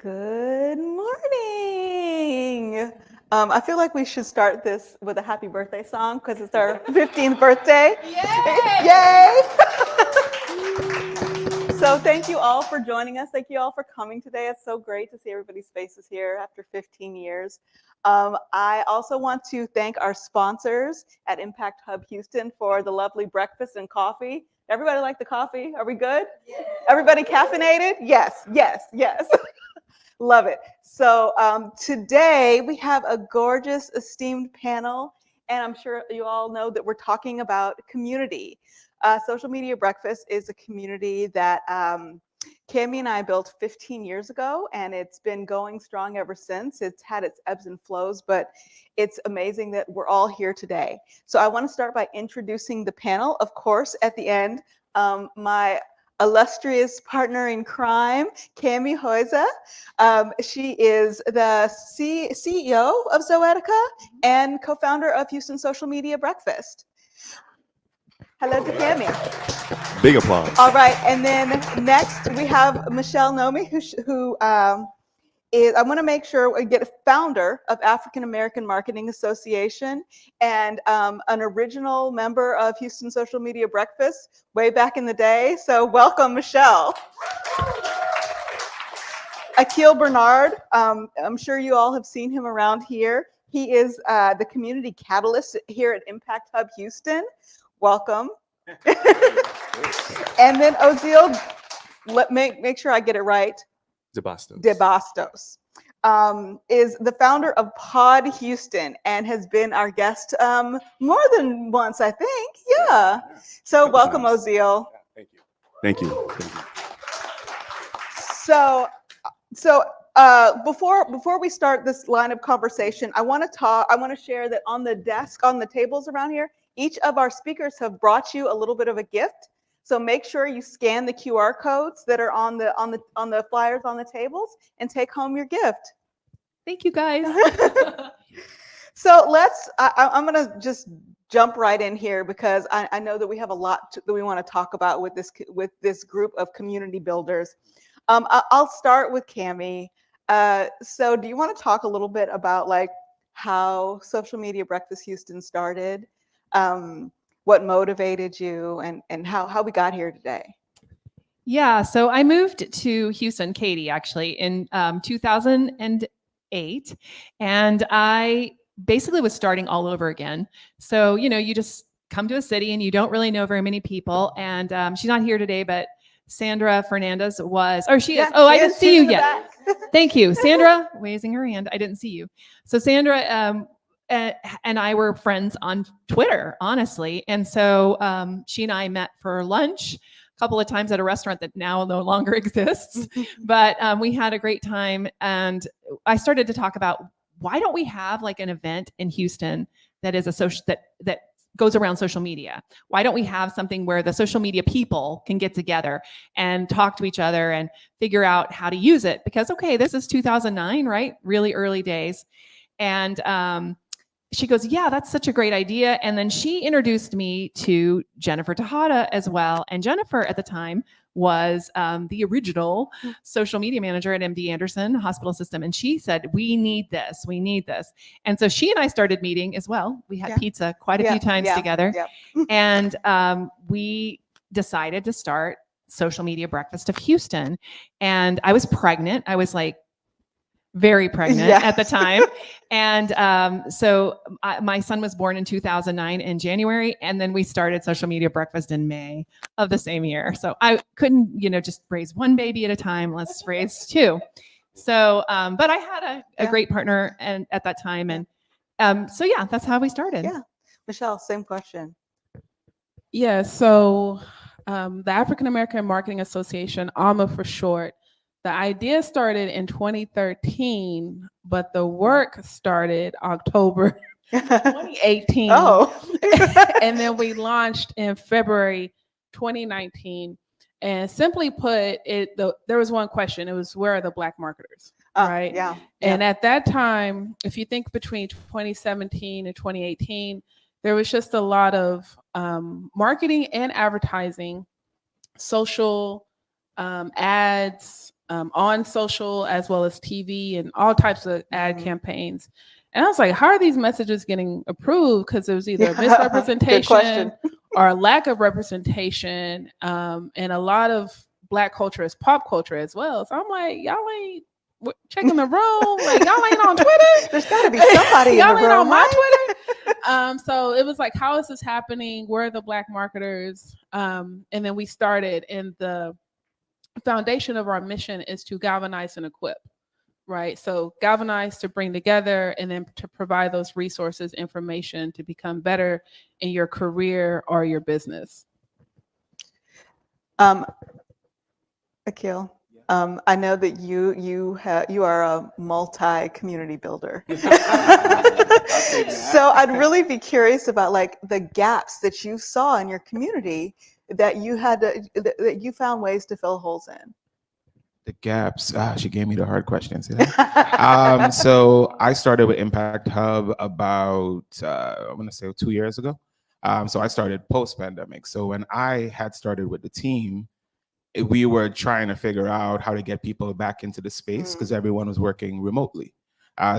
Good morning. I feel like we should start this with a happy birthday song because it's our 15th birthday. Yay! Yay! So thank you all for joining us. Thank you all for coming today. It's so great to see everybody's faces here after 15 years. I also want to thank our sponsors at Impact Hub Houston for the lovely breakfast and coffee. Everybody like the coffee? Are we good? Yeah. Everybody caffeinated? Yes, yes, yes. Love it. So today we have a gorgeous, esteemed panel, and I'm sure you all know that we're talking about community. Social Media Breakfast is a community that Cami and I built 15 years ago, and it's been going strong ever since. It's had its ebbs and flows, but it's amazing that we're all here today. So I want to start by introducing the panel. Of course, at the end, my illustrious partner in crime, Cami Hoyza. She is the CEO of Zoetica and co-founder of Houston Social Media Breakfast. Hello to Cami. Big applause. All right, and then next we have Michelle Nomi, who is, I want to make sure we get a founder of African American Marketing Association and an original member of Houston Social Media Breakfast way back in the day. So welcome, Michelle. Akil Bernard, I'm sure you all have seen him around here. He is the community catalyst here at Impact Hub Houston. Welcome. And then Ozil, make sure I get it right. DeBastos is the founder of Pod Houston and has been our guest more than once, I think. Yeah. So welcome, Ozil. Thank you. So before we start this line of conversation, I want to share that on the desk, on the tables around here, each of our speakers have brought you a little bit of a gift. So make sure you scan the QR codes that are on the flyers on the tables and take home your gift. Thank you, guys. So I'm going to just jump right in here because I know that we have a lot that we want to talk about with this group of community builders. I'll start with Cami. So do you want to talk a little bit about like how Social Media Breakfast Houston started? What motivated you and how we got here today? Yeah, so I moved to Houston, Katy, actually, in 2008. And I basically was starting all over again. So, you just come to a city and you don't really know very many people. And she's not here today, but Sandra Fernandez was, or she is. Oh, I didn't see you yet. Thank you. Sandra, raising her hand. I didn't see you. So Sandra and I were friends on Twitter, honestly. And so she and I met for lunch a couple of times at a restaurant that now no longer exists. But we had a great time. And I started to talk about why don't we have like an event in Houston that is a social that goes around social media? Why don't we have something where the social media people can get together and talk to each other and figure out how to use it? Because, okay, this is 2009, right? Really early days. And she goes, yeah, that's such a great idea. And then she introduced me to Jennifer Tejada as well. And Jennifer at the time was the original social media manager at MD Anderson Hospital System. And she said, we need this. And so she and I started meeting as well. We had pizza quite a few times together. And we decided to start Social Media Breakfast of Houston. And I was pregnant. I was like, very pregnant at the time. And so my son was born in 2009 in January. And then we started Social Media Breakfast in May of the same year. So I couldn't, just raise one baby at a time. Let's raise two. So, but I had a great partner at that time. And so, yeah, that's how we started. Yeah. Michelle, same question. Yeah. So the African American Marketing Association, AMA for short, the idea started in 2013, but the work started October 2018. Oh. And then we launched in February 2019. And simply put, there was one question. It was, where are the Black marketers? Right? Yeah. And at that time, if you think between 2017 and 2018, there was just a lot of marketing and advertising, social ads, on social as well as TV and all types of ad Mhm. campaigns. And I was like, how are these messages getting approved? Because it was either Good misrepresentation question. or a lack of representation. And a lot of Black culture is pop culture as well. So I'm like, y'all ain't checking the room. Like, y'all ain't on Twitter. There's got to be somebody in Y'all the ain't room, on my right? Twitter. So it was like, how is this happening? Where are the Black marketers? And then we started, and the foundation of our mission is to galvanize and equip, right? So galvanize to bring together, and then to provide those resources, information to become better in your career or your business. Akil, I know that you are a multi-community builder. So I'd really be curious about like the gaps that you saw in your community that you had to, that you found ways to fill holes in. The gaps. She gave me the hard questions. So I started with Impact Hub about I'm gonna say 2 years ago. So I started post-pandemic. So when I had started with the team, we were trying to figure out how to get people back into the space because everyone was working remotely.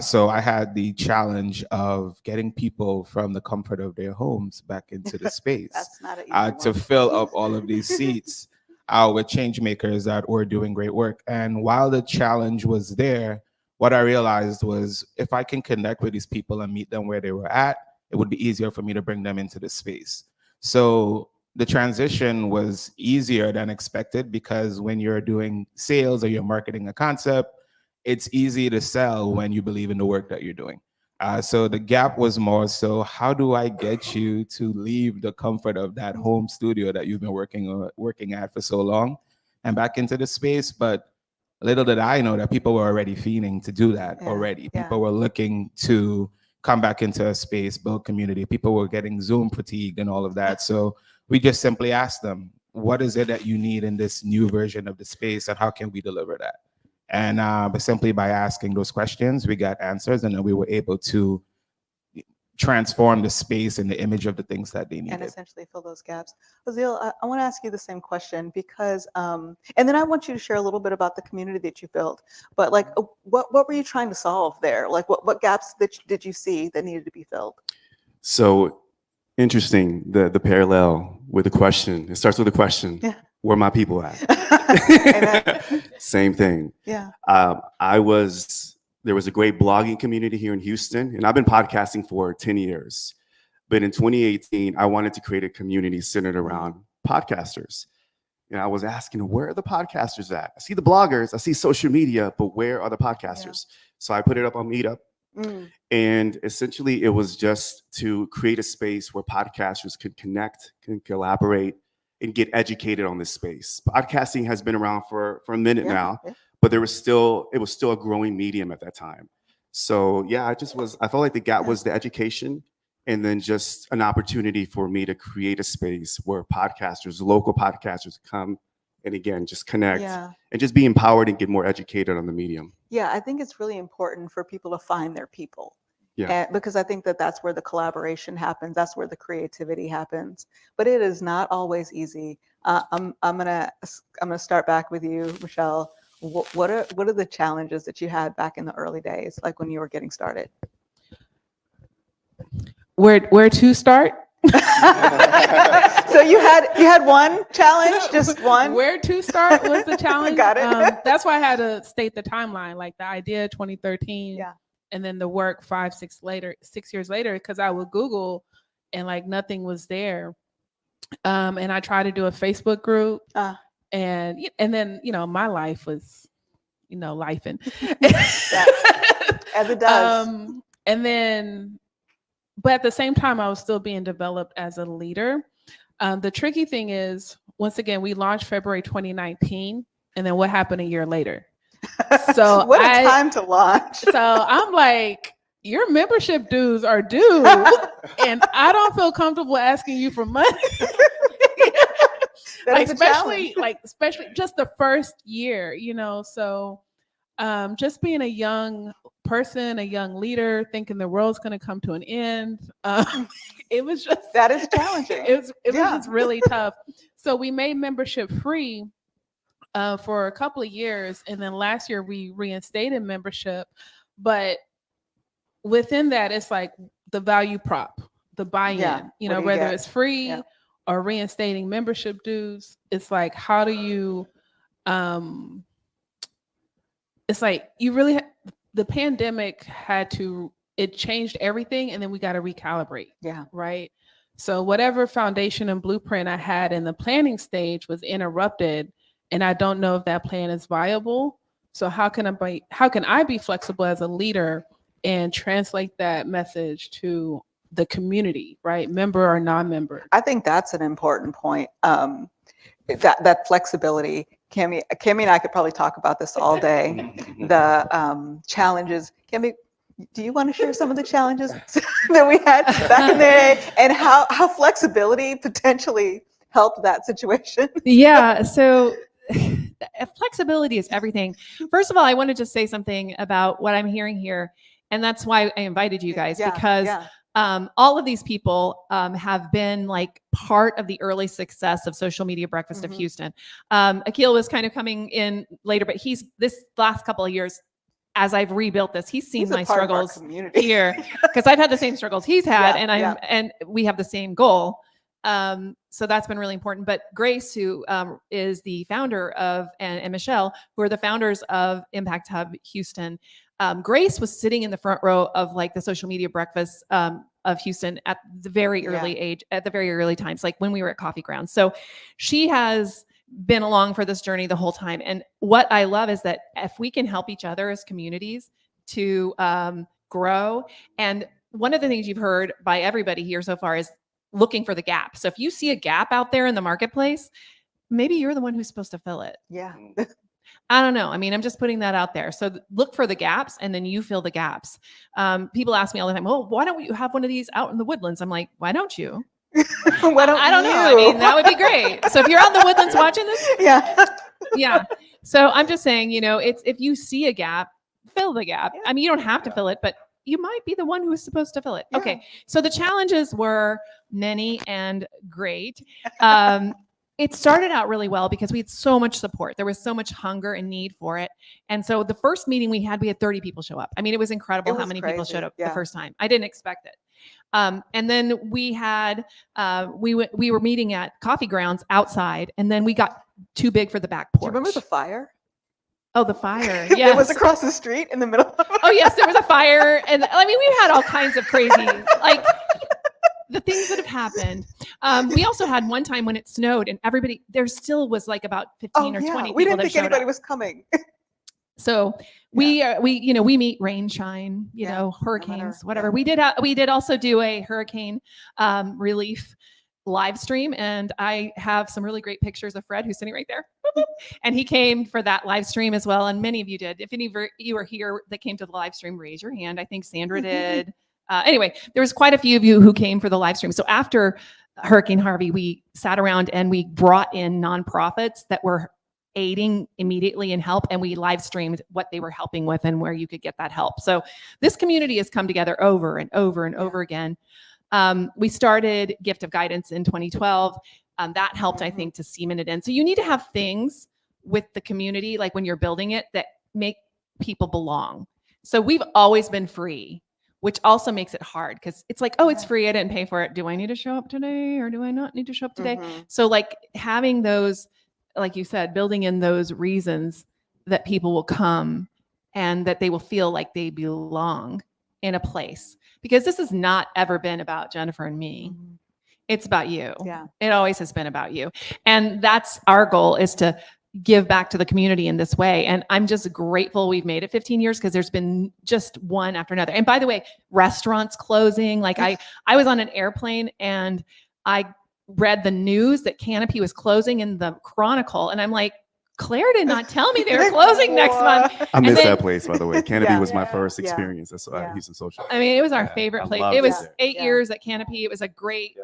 So I had the challenge of getting people from the comfort of their homes back into the space. That's not an easy to one. fill up all of these seats with change makers that were doing great work. And while the challenge was there, what I realized was if I can connect with these people and meet them where they were at, it would be easier for me to bring them into the space. So the transition was easier than expected because when you're doing sales or you're marketing a concept, it's easy to sell when you believe in the work that you're doing. So the gap was more so, how do I get you to leave the comfort of that home studio that you've been working at for so long and back into the space? But little did I know that people were already fiending to do that already. Yeah. People were looking to come back into a space, build community. People were getting Zoom fatigued and all of that. So we just simply asked them, what is it that you need in this new version of the space and how can we deliver that? And but simply by asking those questions, we got answers, and then we were able to transform the space and the image of the things that they needed. And essentially fill those gaps. Ozil, I want to ask you the same question because, and then I want you to share a little bit about the community that you built. But like, what were you trying to solve there? Like, what gaps did you see that needed to be filled? So interesting, the parallel with the question. It starts with a question. Yeah. Where my people at? Same thing. Yeah. There was a great blogging community here in Houston, and I've been podcasting for 10 years. But in 2018, I wanted to create a community centered around podcasters. And I was asking, where are the podcasters at? I see the bloggers, I see social media, but where are the podcasters? Yeah. So I put it up on Meetup. And essentially, it was just to create a space where podcasters could connect, can collaborate, and get educated on this space. Podcasting has been around for a minute now, but it was still a growing medium at that time. So yeah, I felt like the gap was the education, and then just an opportunity for me to create a space where podcasters, local podcasters, come and again just connect and just be empowered and get more educated on the medium. Yeah, I think it's really important for people to find their people. Yeah. Because I think that that's where the collaboration happens. That's where the creativity happens. But it is not always easy. I'm gonna start back with you, Michelle. What are the challenges that you had back in the early days, like when you were getting started? Where to start? So you had one challenge, just one. Where to start was the challenge. Got it. That's why I had to state the timeline, like the idea 2013. Yeah. And then the work 6 years later, because I would Google and like nothing was there. And I tried to do a Facebook group, and then my life was, lifing. As it does. And then, but at the same time, I was still being developed as a leader. The tricky thing is, once again, we launched February 2019, and then what happened a year later? So what a time to launch. So I'm like, your membership dues are due, and I don't feel comfortable asking you for money. especially just the first year, So just being a young person, a young leader, thinking the world's going to come to an end, it was just that is challenging. It was just really tough. So we made membership free. for a couple of years. And then last year we reinstated membership. But within that, it's like the value prop, the buy-in, Yeah. you What know, do you whether get? it's free Yeah. or reinstating membership dues. It's like, how do you, it's like you really, the pandemic it changed everything, and then we got to recalibrate. Yeah. Right. So whatever foundation and blueprint I had in the planning stage was interrupted, and I don't know if that plan is viable. So how can I be flexible as a leader and translate that message to the community, right? Member or non-member. I think that's an important point. That flexibility. Kimmy and I could probably talk about this all day. The challenges. Kimmy, do you want to share some of the challenges that we had back in the day, and how flexibility potentially helped that situation? Yeah. So flexibility is everything. First of all, I want to just say something about what I'm hearing here. And that's why I invited you guys, because all of these people have been like part of the early success of Social Media Breakfast of Houston. Akil was kind of coming in later, but this last couple of years, as I've rebuilt this, he's seen my struggles here, because I've had the same struggles he's had, and we have the same goal. So that's been really important. But Grace, who is the founder of, and Michelle, who are the founders of Impact Hub Houston, Grace was sitting in the front row of like the Social Media Breakfast of Houston at the very early age, at the very early times, like when we were at Coffee Groundz. So she has been along for this journey the whole time. And what I love is that if we can help each other as communities to grow, and one of the things you've heard by everybody here so far is looking for the gap. So if you see a gap out there in the marketplace, maybe you're the one who's supposed to fill it. Yeah. I don't know. I mean, I'm just putting that out there. So look for the gaps, and then you fill the gaps. People ask me all the time, well, why don't you have one of these out in the woodlands? I'm like, why don't you? I don't know. I mean, that would be great. So if you're out in the woodlands watching this, yeah. So I'm just saying, it's, if you see a gap, fill the gap. I mean, you don't have to fill it, but you might be the one who is supposed to fill it. Okay. So the challenges were many and great. It started out really well because we had so much support. There was so much hunger and need for it. And so the first meeting we had 30 people show up. I mean, it was incredible how many people showed up the first time. I didn't expect it. And then we had, we were meeting at Coffee Groundz outside, and then we got too big for the back porch. Do you remember the fire? Oh, the fire. Yes. Yes. It was across the street in the middle. Oh, yes, there was a fire. And I mean, we've had all kinds of crazy, like the things that have happened. We also had one time when it snowed, and there still was like about 15 or 20 people. We didn't think anybody was coming. So we meet rain, shine, hurricanes, whatever. We did also do a hurricane relief live stream, and I have some really great pictures of Fred, who's sitting right there. And he came for that live stream as well. And many of you did. If any of you were here that came to the live stream, raise your hand. I think Sandra did. Anyway, there was quite a few of you who came for the live stream. So after Hurricane Harvey, we sat around and we brought in nonprofits that were aiding immediately in help, and we live streamed what they were helping with and where you could get that help. So this community has come together over and over and over again. We started Gift of Guidance in 2012. That helped, I think, to cement it in. So you need to have things with the community, like when you're building it, that make people belong. So we've always been free, which also makes it hard because it's like, oh, it's free. I didn't pay for it. Do I need to show up today, or do I not need to show up today? So like having those, like you said, building in those reasons that people will come and that they will feel like they belong in a place, because this has not ever been about Jennifer and me. It's about you. Yeah. It always has been about you. And that's our goal, is to give back to the community in this way. And I'm just grateful we've made it 15 years, because there's been just one after another. And by the way, restaurants closing, like I was on an airplane and I read the news that Canopy was closing in the Chronicle. And I'm like, Claire did not tell me they were closing next month. I miss that place, by the way. Canopy was my first experience. That's Houston Social. I mean, it was our favorite place. It was 8 Yeah. years at Canopy. It was a great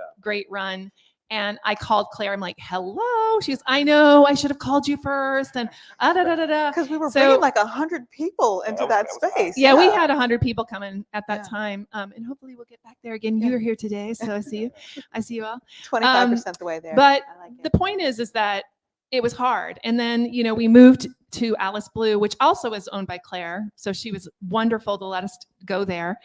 run. And I called Claire. I'm like, hello. She goes, I know, I should have called you first. And Because we were bringing like 100 people into that space. Yeah, we had 100 people coming at that time. And hopefully we'll get back there again. You're here today, so I see you. I see you all. 25% the way there. But I like it. the point is that it was hard. And then, we moved to Alice Blue, which also is owned by Claire. So she was wonderful to let us go there.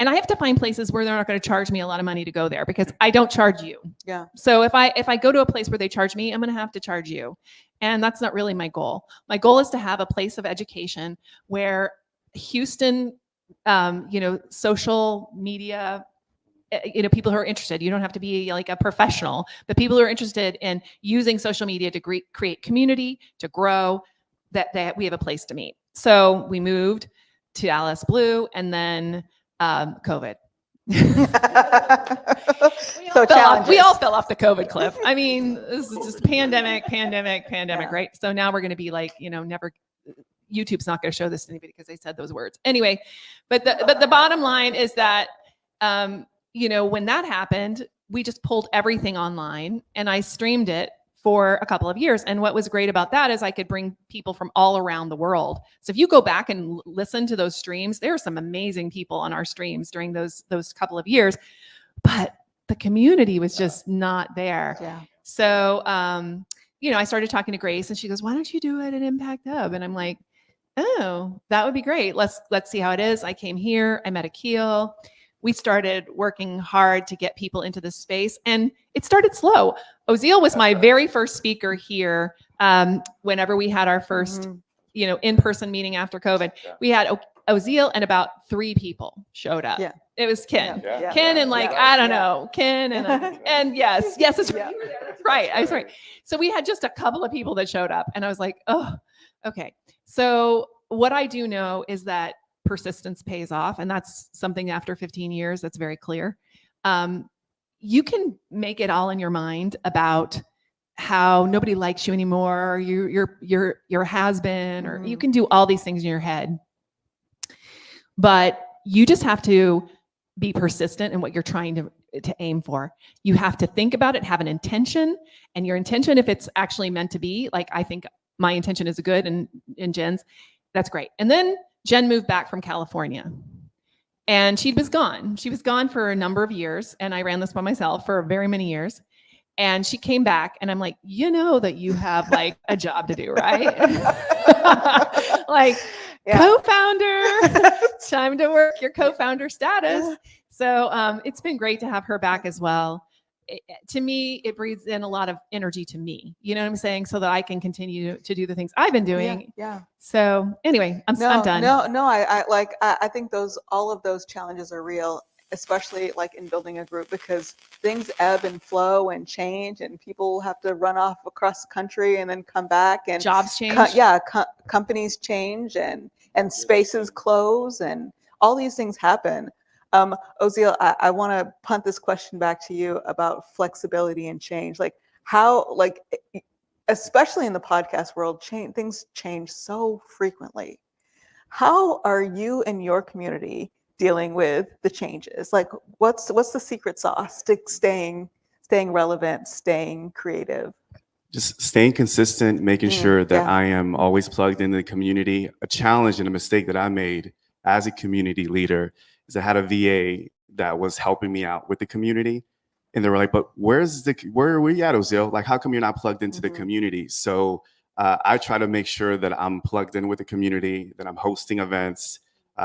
And I have to find places where they're not going to charge me a lot of money to go there, because I don't charge you. Yeah. So if I go to a place where they charge me, I'm going to have to charge you. And that's not really my goal. My goal is to have a place of education where Houston, social media, people who are interested, you don't have to be like a professional, but people who are interested in using social media to create community, to grow, that we have a place to meet. So we moved to Alice Blue, and then COVID. So challenges. We all fell off the COVID cliff. I mean, this is just pandemic, right? So now we're going to be like, never. YouTube's not going to show this to anybody because they said those words anyway. But the bottom line is that, when that happened, we just pulled everything online, and I streamed it for a couple of years. And what was great about that is I could bring people from all around the world. So if you go back and listen to those streams, there are some amazing people on our streams during those couple of years, but the community was just not there. Yeah. So, I started talking to Grace, and she goes, "Why don't you do it at Impact Hub?" And I'm like, "Oh, that would be great. Let's see how it is." I came here, I met Akil. We started working hard to get people into this space, and it started slow. Oziel was my very first speaker here. Whenever we had our first, in-person meeting after COVID, we had Oziel and about 3 people showed up. Yeah. It was Ken. Yeah. Ken and I don't know, Ken and yes, it's Yeah. that's right. I'm sorry. So we had just a couple of people that showed up, and I was like, oh, okay. So what I do know is that persistence pays off, and that's something after 15 years that's very clear. You can make it all in your mind about how nobody likes you anymore, or you're has been, or you can do all these things in your head, but you just have to be persistent in what you're trying to aim for. You have to think about it, have an intention, and your intention, if it's actually meant to be, like I think my intention is good, and Jen's, that's great. And then Jen moved back from California, and she was gone. She was gone for a number of years, and I ran this by myself for very many years. And she came back, and I'm like, that you have like a job to do, right? Co-founder, time to work your co-founder status. So it's been great to have her back as well. To me, it breathes in a lot of energy to me. You know what I'm saying? So that I can continue to do the things I've been doing. Yeah. So anyway, I'm done. No. I think all of those challenges are real, especially like in building a group, because things ebb and flow and change, and people have to run off across the country and then come back, and jobs change. Companies change, and spaces close, and all these things happen. Oziel, I want to punt this question back to you about flexibility and change. Like how, especially in the podcast world, things change so frequently. How are you and your community dealing with the changes? Like what's the secret sauce to staying relevant, staying creative? Just staying consistent, making sure that I am always plugged into the community. A challenge and a mistake that I made as a community leader is I had a VA that was helping me out with the community. And they were like, but where are we at, Oziel? Like, how come you're not plugged into the community? So I try to make sure that I'm plugged in with the community, that I'm hosting events.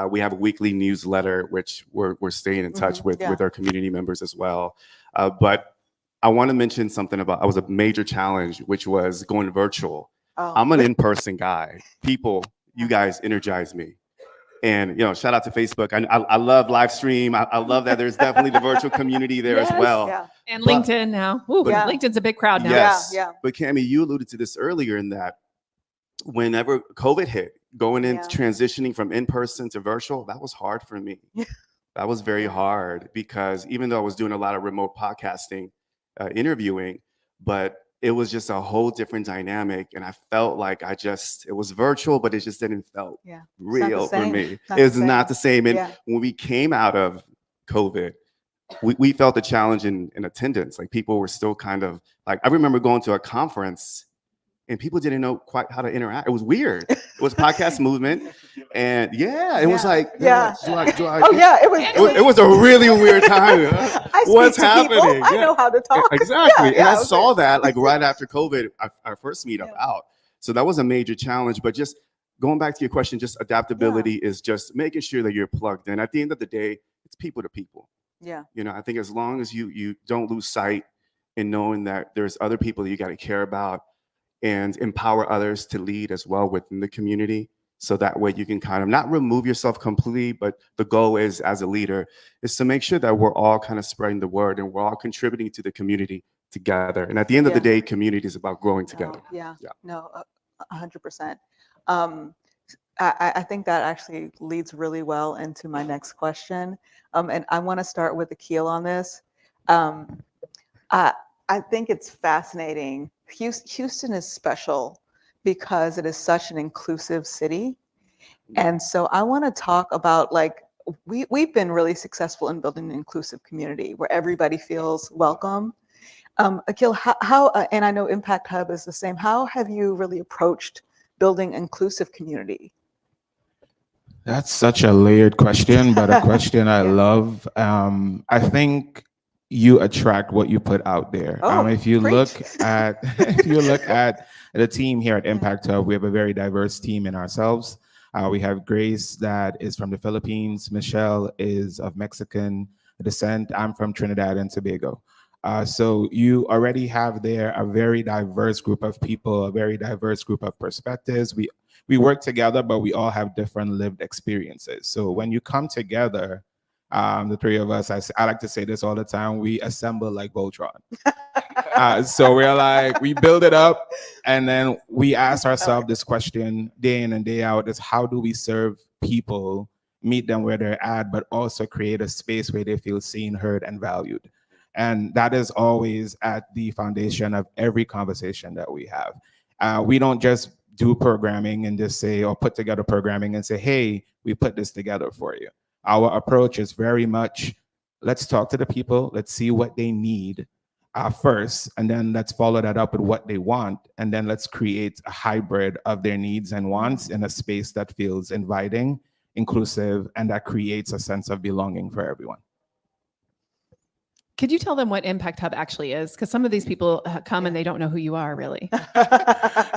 We have a weekly newsletter, which we're staying in touch with our community members as well. But I want to mention something about, I was a major challenge, which was going virtual. Oh. I'm an in-person guy. People, you guys energize me. And, shout out to Facebook. I love live stream. I love that there's definitely the virtual community there as well. Yeah. And LinkedIn now. Ooh, LinkedIn's a big crowd now. Yes. Yeah. But Cammie, you alluded to this earlier in that whenever COVID hit, going into transitioning from in-person to virtual, that was hard for me. That was very hard, because even though I was doing a lot of remote podcasting, interviewing, but it was just a whole different dynamic. And I felt like it was virtual, but it just didn't felt real for me. It's not the same. And when we came out of COVID, we felt the challenge in attendance. Like people were still kind of like, I remember going to a conference and people didn't know quite how to interact. It was weird. It was podcast movement. And yeah, it was Yeah. like, Yeah. do I? Oh yeah, It was a really weird time. I What's speak to people. happening? I know how to talk. Exactly. And I it was saw great. that like right after COVID, our first meetup Yeah. out. So that was a major challenge. But just going back to your question, just adaptability is just making sure that you're plugged in. At the end of the day, it's people to people. Yeah. You know, I think as long as you don't lose sight in knowing that there's other people that you got to care about and empower others to lead as well within the community. So that way you can kind of not remove yourself completely, but the goal is as a leader is to make sure that we're all kind of spreading the word and we're all contributing to the community together. And at the end of the day, community is about growing together. Yeah. Yeah. No, 100%. I think that actually leads really well into my next question. And I want to start with Akil on this. I think it's fascinating. Houston is special because it is such an inclusive city. And so I want to talk about like, we've been really successful in building an inclusive community where everybody feels welcome. Akil, how and I know Impact Hub is the same, how have you really approached building inclusive community? That's such a layered question, but a question I love. I think you attract what you put out there. If you look at the team here at Impact Hub, we have a very diverse team in ourselves. We have Grace that is from the Philippines. Michelle is of Mexican descent. I'm from Trinidad and Tobago. So you already have there a very diverse group of people, a very diverse group of perspectives. We work together, but we all have different lived experiences. So when you come together, the three of us, I like to say this all the time, we assemble like Voltron. So we're like, we build it up, and then we ask ourselves this question day in and day out is how do we serve people, meet them where they're at, but also create a space where they feel seen, heard, and valued. And that is always at the foundation of every conversation that we have. We don't just do programming and just say, or put together programming and say, hey, we put this together for you. Our approach is very much, let's talk to the people, let's see what they need first, and then let's follow that up with what they want, and then let's create a hybrid of their needs and wants in a space that feels inviting, inclusive, and that creates a sense of belonging for everyone. Could you tell them what Impact Hub actually is? Because some of these people come and they don't know who you are, really.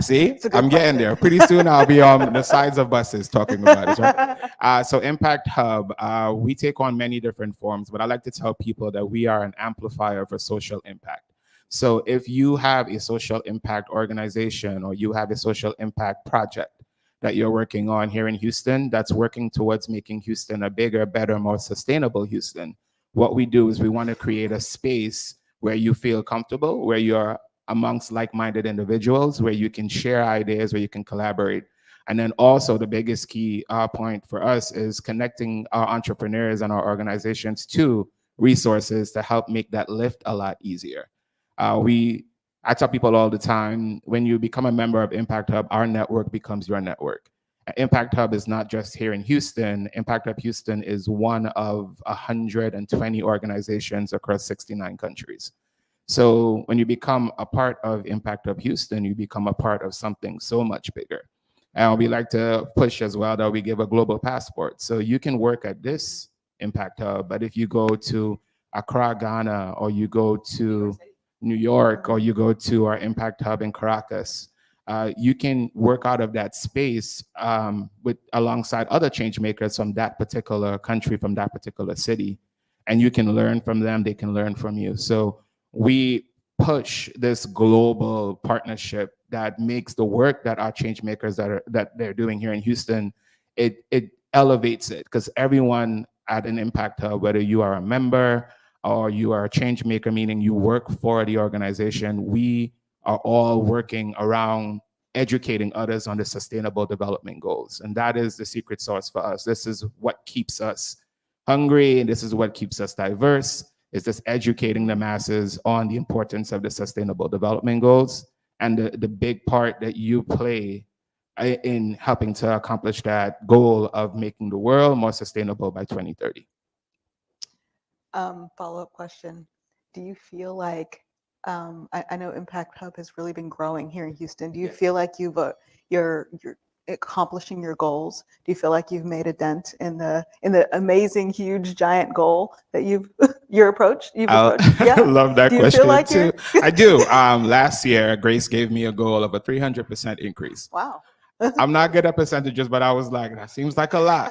See, I'm getting there. Pretty soon I'll be on the sides of buses talking about it. Right? So Impact Hub, we take on many different forms, but I like to tell people that we are an amplifier for social impact. So if you have a social impact organization or you have a social impact project that you're working on here in Houston that's working towards making Houston a bigger, better, more sustainable Houston, what we do is we want to create a space where you feel comfortable, where you're amongst like-minded individuals, where you can share ideas, where you can collaborate. And then also the biggest key point for us is connecting our entrepreneurs and our organizations to resources to help make that lift a lot easier. I tell people all the time, when you become a member of Impact Hub, our network becomes your network. Impact Hub is not just here in Houston. Impact Hub Houston is one of 120 organizations across 69 countries. So when you become a part of Impact Hub Houston, you become a part of something so much bigger. And we like to push as well that we give a global passport. So you can work at this Impact Hub, but if you go to Accra, Ghana, or you go to New York, or you go to our Impact Hub in Caracas, you can work out of that space alongside other change makers from that particular country, from that particular city, and you can learn from them, they can learn from you. So we push this global partnership that makes the work that our change makers that they're doing here in Houston, it elevates it, because everyone at an Impact Hub, whether you are a member or you are a change maker, meaning you work for the organization, we are all working around educating others on the sustainable development goals. And that is the secret sauce for us. This is what keeps us hungry, and this is what keeps us diverse, is just educating the masses on the importance of the sustainable development goals and the big part that you play in helping to accomplish that goal of making the world more sustainable by 2030. Follow-up question. Do you feel like, I know Impact Hub has really been growing here in Houston. Do you feel like you've your accomplishing your goals? Do you feel like you've made a dent in the amazing, huge, giant goal that you've approached? I love that Do you question feel like too. I do. Last year, Grace gave me a goal of a 300% increase. Wow. I'm not good at percentages, but I was like, that seems like a lot.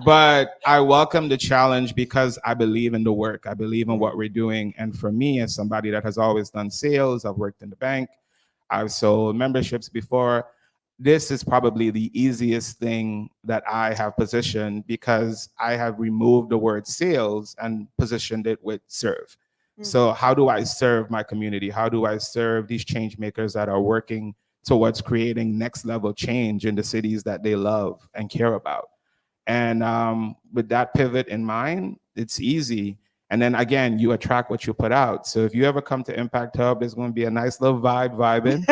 But I welcome the challenge because I believe in the work. I believe in what we're doing. And for me, as somebody that has always done sales, I've worked in the bank, I've sold memberships before. This is probably the easiest thing that I have positioned because I have removed the word sales and positioned it with serve. So how do I serve my community? How do I serve these change makers that are working towards creating next level change in the cities that they love and care about? And with that pivot in mind, it's easy. And then again, you attract what you put out. So if you ever come to Impact Hub, there's going to be a nice little vibing.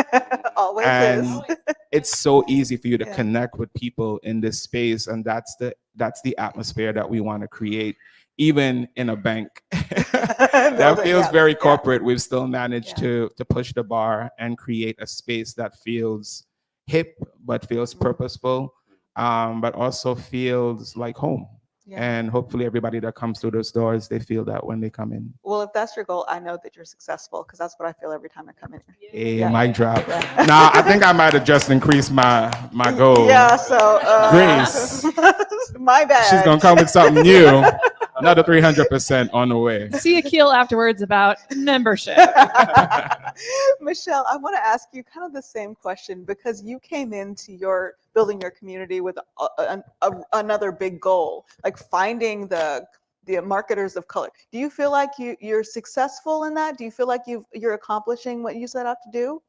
Always And is. it's so easy for you to connect with people in this space. And that's the atmosphere that we want to create, even in a bank. That feels very corporate. We've still managed to push the bar and create a space that feels hip, but feels purposeful, but also feels like home. And hopefully everybody that comes through those doors, they feel that when they come in. Well, if that's your goal, I know that you're successful because that's what I feel every time I come in here. Hey, mic drop. Now, I think I might have just increased my goal. Yeah, so Grace. My bad. She's gonna come with something new. Another 300% on the way. See Akil afterwards about membership. Michelle, I want to ask you kind of the same question because you came into your building your community with another big goal, like finding the marketers of color. Do you feel like you're successful in that? Do you feel like you're accomplishing what you set out to do?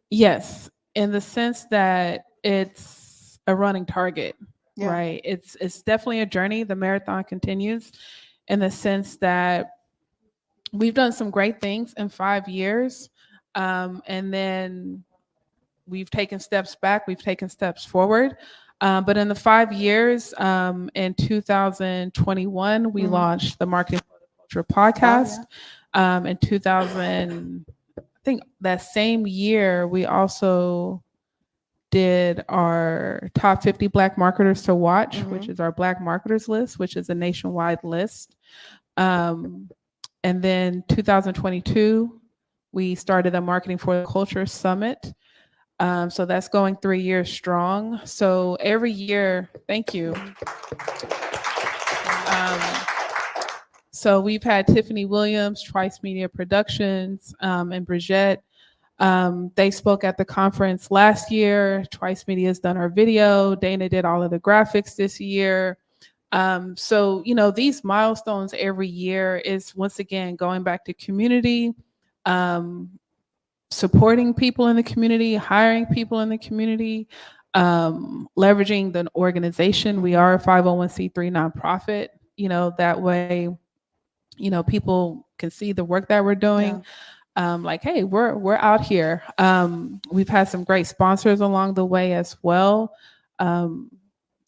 Yes, in the sense that it's a running target. Yeah. Right. It's definitely a journey. The marathon continues in the sense that we've done some great things in 5 years. And then we've taken steps back, we've taken steps forward. But in the 5 years, in 2021, we launched the Marketing for the Culture podcast. In 2000, I think that same year, we also did our top 50 Black marketers to watch, which is our Black marketers list, which is a nationwide list. And then 2022, we started the Marketing for the Culture Summit. So that's going 3 years strong. So every year, thank you. So we've had Tiffany Williams, Trice Media Productions, and Bridget. They spoke at the conference last year. Trice Media has done our video. Dana did all of the graphics this year. So, these milestones every year is, once again, going back to community, supporting people in the community, hiring people in the community, leveraging the organization. We are a 501c3 nonprofit, that way, people can see the work that we're doing. Like, hey, we're out here. We've had some great sponsors along the way as well.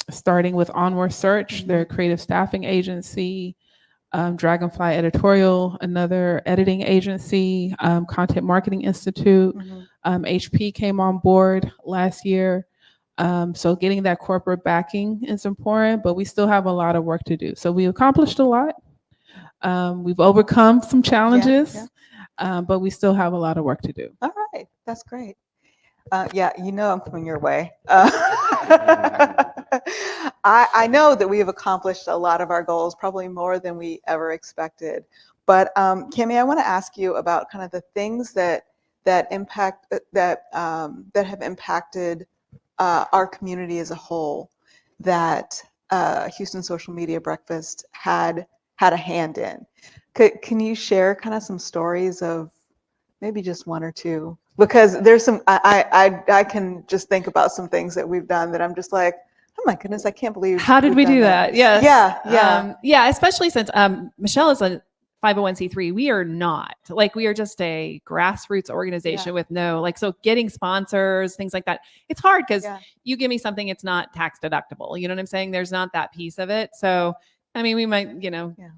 Starting with Onward Search, their creative staffing agency, Dragonfly Editorial, another editing agency, Content Marketing Institute. HP came on board last year. So getting that corporate backing is important, but we still have a lot of work to do. So we accomplished a lot. We've overcome some challenges. But we still have a lot of work to do. All right, that's great. I'm coming your way. I know that we have accomplished a lot of our goals, probably more than we ever expected. But Kimmy, I want to ask you about kind of the things that have impacted our community as a whole that Houston Social Media Breakfast had a hand in. Can you share kind of some stories of maybe just one or two? Because there's some, I can just think about some things that we've done that I'm just like, oh my goodness, I can't believe. How did we do that? Yes. Yeah. Especially since Michelle is a 501c3. We are not. Like, we are just a grassroots organization with so getting sponsors, things like that. It's hard because you give me something, it's not tax deductible. You know what I'm saying? There's not that piece of it. So I mean, we might,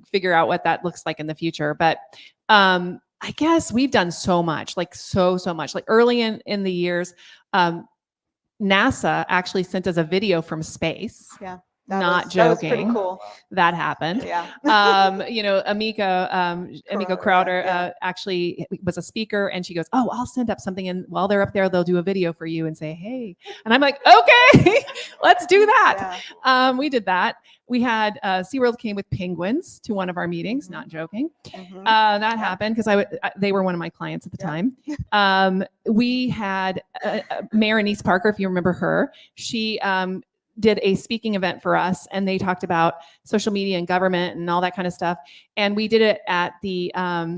figure out what that looks like in the future. But I guess we've done so much, like so much. Like early in the years, NASA actually sent us a video from space. Yeah. Not That was pretty joking. cool. That happened. Yeah. Amika Crowder yeah. actually was a speaker, and she goes, "Oh, I'll send up something, and while they're up there, they'll do a video for you and say, hey." And I'm like, "Okay, let's do that." Yeah. We did that. We had SeaWorld came with penguins to one of our meetings. Mhm. Not joking. Mhm. That happened because they were one of my clients at the time. We had Mayor Anise Parker, if you remember her. She did a speaking event for us, and they talked about social media and government and all that kind of stuff. And we did it at the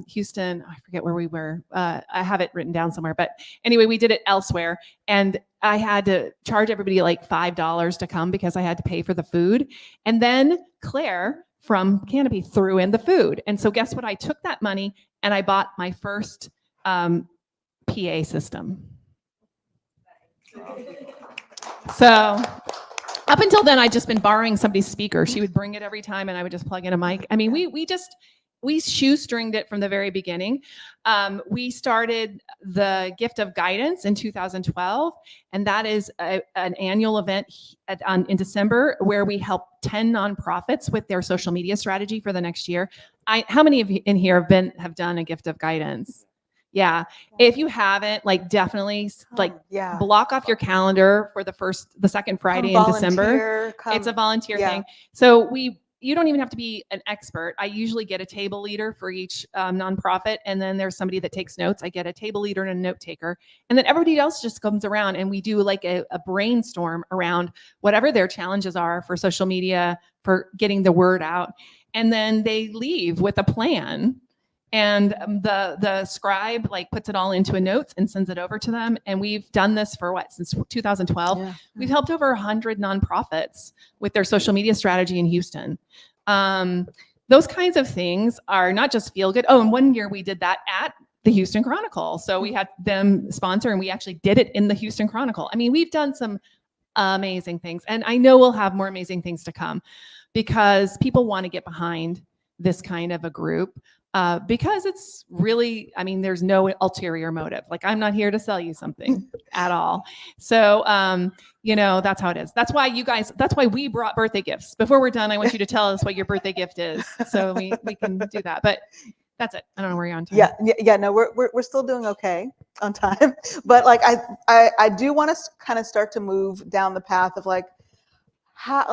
Houston, I forget where we were. I have it written down somewhere, but anyway, we did it elsewhere. And I had to charge everybody like $5 to come because I had to pay for the food. And then Claire from Canopy threw in the food. And so guess what? I took that money and I bought my first PA system. So up until then, I'd just been borrowing somebody's speaker. She would bring it every time, and I would just plug in a mic. I mean, we shoestringed it from the very beginning. We started the Gift of Guidance in 2012, and that is an annual event in December where we help 10 nonprofits with their social media strategy for the next year. How many of you in here have done a Gift of Guidance? Yeah. If you haven't, like, definitely block off your calendar for the second Friday in December. It's a volunteer thing. So you don't even have to be an expert. I usually get a table leader for each nonprofit, and then there's somebody that takes notes. I get a table leader and a note taker, and then everybody else just comes around, and we do like a brainstorm around whatever their challenges are for social media, for getting the word out, and then they leave with a plan. And the scribe puts it all into a notes and sends it over to them. And we've done this for since 2012. Yeah. We've helped over 100 nonprofits with their social media strategy in Houston. Those kinds of things are not just feel good. Oh, and one year we did that at the Houston Chronicle. So we had them sponsor, and we actually did it in the Houston Chronicle. I mean, we've done some amazing things, and I know we'll have more amazing things to come because people want to get behind this kind of a group. Because it's really, I mean, there's no ulterior motive. Like, I'm not here to sell you something at all. So, that's how it is. That's why we brought birthday gifts. Before we're done, I want you to tell us what your birthday gift is. So we can do that. But that's it. I don't know where you're on time. Yeah. No, we're still doing okay on time. But I do want to kind of start to move down the path of how,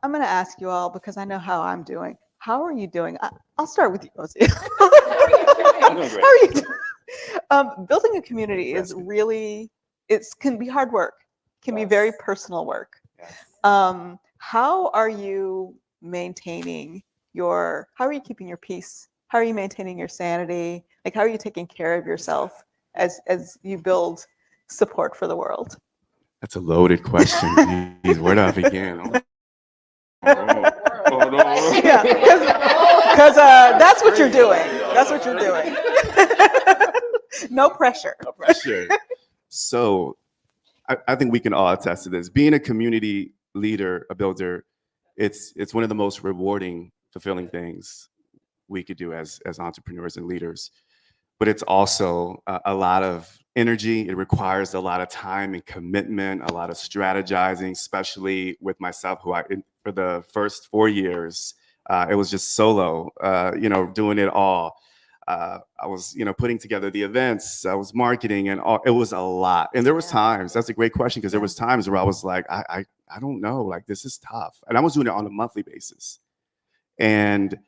I'm going to ask you all because I know how I'm doing. How are you doing? I'll start with you, Ozzy. I'm doing great. How are you doing? Building a community is really, can be hard work, can be very personal work. Yes. How are you maintaining how are you keeping your peace? How are you maintaining your sanity? How are you taking care of yourself as you build support for the world? That's a loaded question. Jeez, where do I begin? Yeah, because that's what you're doing. That's what you're doing. No pressure. No pressure. So I think we can all attest to this. Being a community leader, a builder, it's one of the most rewarding, fulfilling things we could do as entrepreneurs and leaders. But it's also a lot of energy. It requires a lot of time and commitment, a lot of strategizing, especially with myself, who for the first 4 years, it was just solo, doing it all. I was, putting together the events, I was marketing, and all. It was a lot. And there was times, that's a great question, because there was times where I was like, I don't know, this is tough. And I was doing it on a monthly basis. And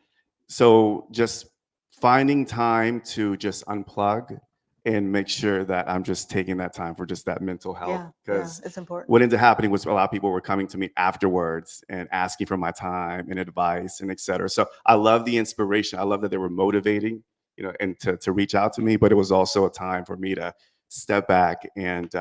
so just finding time to just unplug and make sure that I'm just taking that time for just that mental health. Because it's important. What ended up happening was a lot of people were coming to me afterwards and asking for my time and advice and et cetera. So I love the inspiration. I love that they were motivating, and to reach out to me, but it was also a time for me to step back and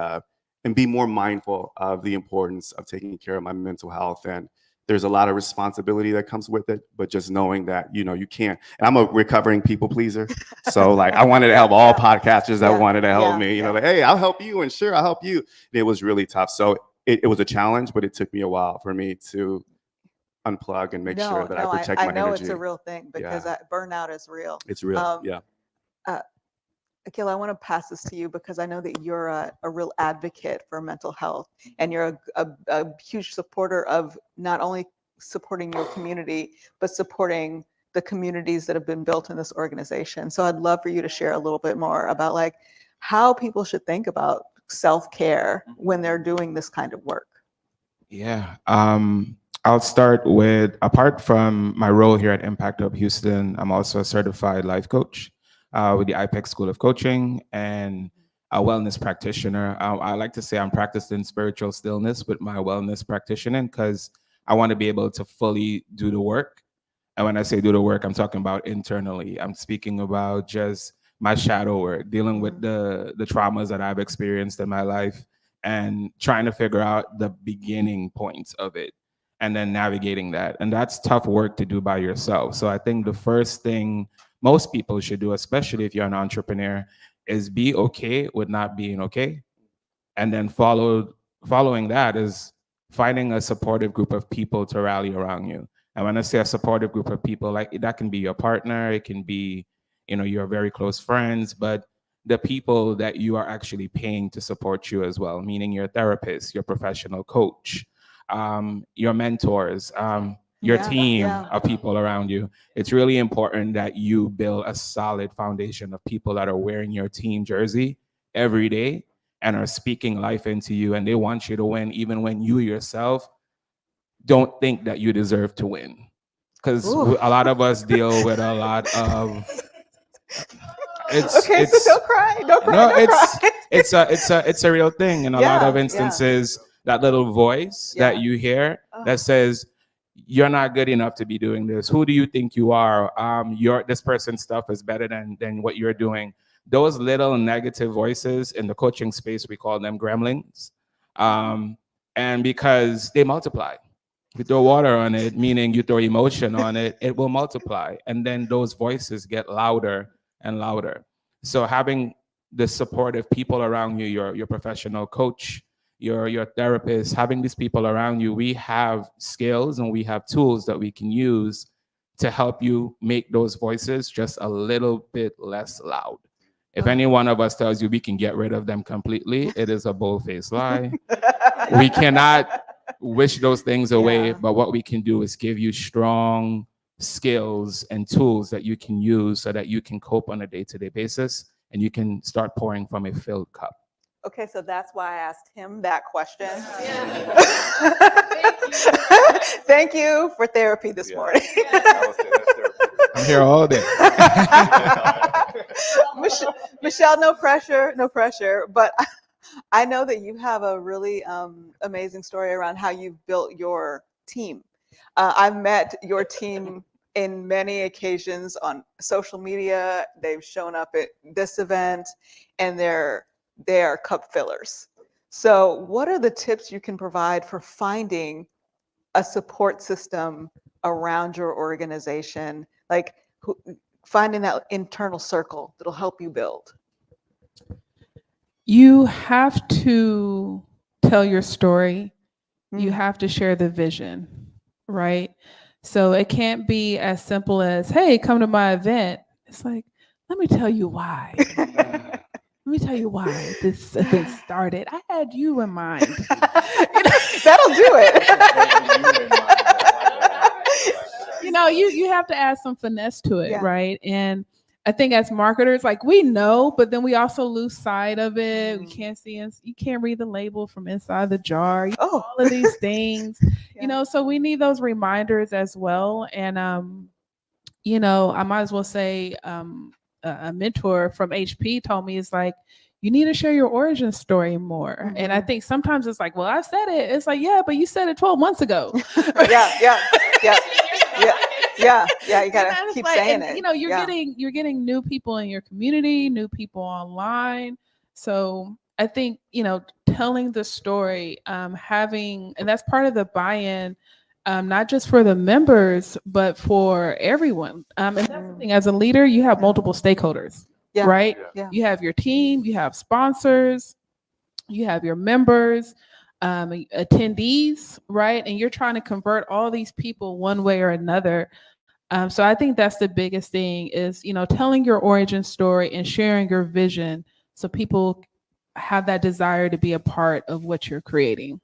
be more mindful of the importance of taking care of my mental health. And there's a lot of responsibility that comes with it, but just knowing that, you can't, and I'm a recovering people pleaser. So I wanted to help all podcasters that wanted to help me, hey, I'll help you, and sure, I'll help you. And it was really tough. So it was a challenge, but it took me a while for me to unplug and make sure that I protect my energy. I know it's a real thing because burnout is real. It's real. Akil, I want to pass this to you because I know that you're a real advocate for mental health, and you're a huge supporter of not only supporting your community, but supporting the communities that have been built in this organization. So I'd love for you to share a little bit more about like how people should think about self-care when they're doing this kind of work. Yeah. I'll start with, apart from my role here at Impact Hub Houston, I'm also a certified life coach with the IPEC School of Coaching and a wellness practitioner. I like to say I'm practicing spiritual stillness with my wellness practitioner because I want to be able to fully do the work. And when I say do the work, I'm talking about internally. I'm speaking about just my shadow work, dealing with the traumas that I've experienced in my life and trying to figure out the beginning points of it and then navigating that. And that's tough work to do by yourself. So I think the first thing most people should do, especially if you're an entrepreneur, is be okay with not being okay. And then following that is finding a supportive group of people to rally around you. And when I say a supportive group of people, like that can be your partner, it can be, your very close friends, but the people that you are actually paying to support you as well, meaning your therapist, your professional coach, your mentors, your team of people around you. It's really important that you build a solid foundation of people that are wearing your team jersey every day and are speaking life into you, and they want you to win even when you yourself don't think that you deserve to win. Because a lot of us deal with a lot of Okay, so don't cry. Don't cry. No, don't cry. it's a real thing. In a lot of instances, that little voice that you hear that says, "You're not good enough to be doing this. Who do you think you are? This person's stuff is better than what you're doing." Those little negative voices in the coaching space, we call them gremlins, and because they multiply. If you throw water on it, meaning you throw emotion on it, it will multiply, and then those voices get louder and louder. So having the supportive people around you, your professional coach, your therapist, having these people around you, we have skills and we have tools that we can use to help you make those voices just a little bit less loud. If any one of us tells you we can get rid of them completely, it is a bold-faced lie. We cannot wish those things away, but what we can do is give you strong skills and tools that you can use so that you can cope on a day-to-day basis and you can start pouring from a filled cup. Okay, so that's why I asked him that question. Thank you for therapy this morning. I'm here all day. Michelle, no pressure, but I know that you have a really amazing story around how you've built your team. I've met your team in many occasions on social media. They've shown up at this event, and they are cup fillers. So what are the tips you can provide for finding a support system around your organization? Like finding that internal circle that'll help you build. You have to tell your story. You have to share the vision, right? So it can't be as simple as, hey, come to my event. It's like, let me tell you why. Let me tell you why this event started. I had you in mind. That'll do it. You have to add some finesse to it, right? And I think as marketers, like we know, but then we also lose sight of it. We can't see it. You can't read the label from inside the jar. All of these things, so we need those reminders as well. And, I might as well say a mentor from HP told me, it's like, you need to share your origin story more. And I think sometimes it's like, well, I said it. It's like, yeah, but you said it 12 months ago. Yeah. You gotta keep saying it. You're getting new people in your community, new people online. So I think, telling the story, and that's part of the buy-in, not just for the members, but for everyone. And that's the thing, as a leader, you have multiple stakeholders, right? Yeah. You have your team, you have sponsors, you have your members, attendees, right? And you're trying to convert all these people one way or another. So I think that's the biggest thing is, telling your origin story and sharing your vision so people have that desire to be a part of what you're creating.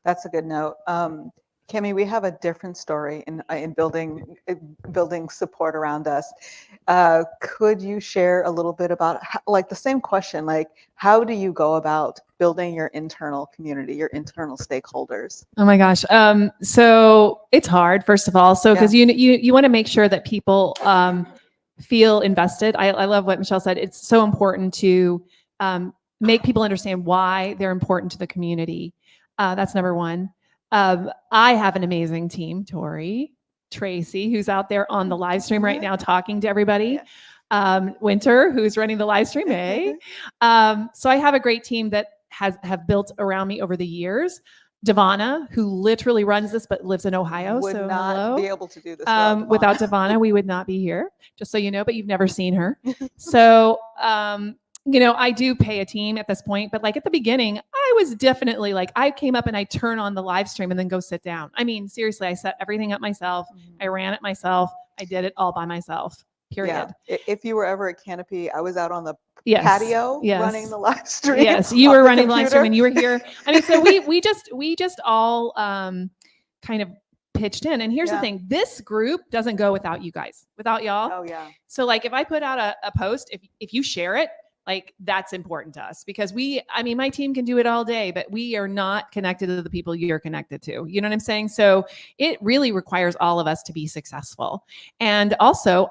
That's a good note. Kimmy, we have a different story in building support around us. Could you share a little bit about like the same question, like how do you go about building your internal community, your internal stakeholders? Oh my gosh. So it's hard, first of all. So because you want to make sure that people feel invested. I love what Michelle said. It's so important to make people understand why they're important to the community. That's number one. I have an amazing team, Tori, Tracy, who's out there on the live stream right now talking to everybody. Winter, who's running the live stream, so I have a great team that have built around me over the years. Devana, who literally runs this but lives in Ohio, Would so not be able to do this without Devana, we would not be here, just so you know, but you've never seen her. So I do pay a team at this point, but like at the beginning, I was definitely like, I came up and I turn on the live stream and then go sit down. I mean, seriously, I set everything up myself. I ran it myself. I did it all by myself, period. Yeah. If you were ever at Canopy, I was out on the patio running the live stream. Yes, you were running the live stream and you were here. I mean, so we just all kind of pitched in. And here's the thing, this group doesn't go without you guys, without y'all. Oh yeah. So like if I put out a post, if you share it, like that's important to us because my team can do it all day, but we are not connected to the people you're connected to. You know what I'm saying? So it really requires all of us to be successful. And also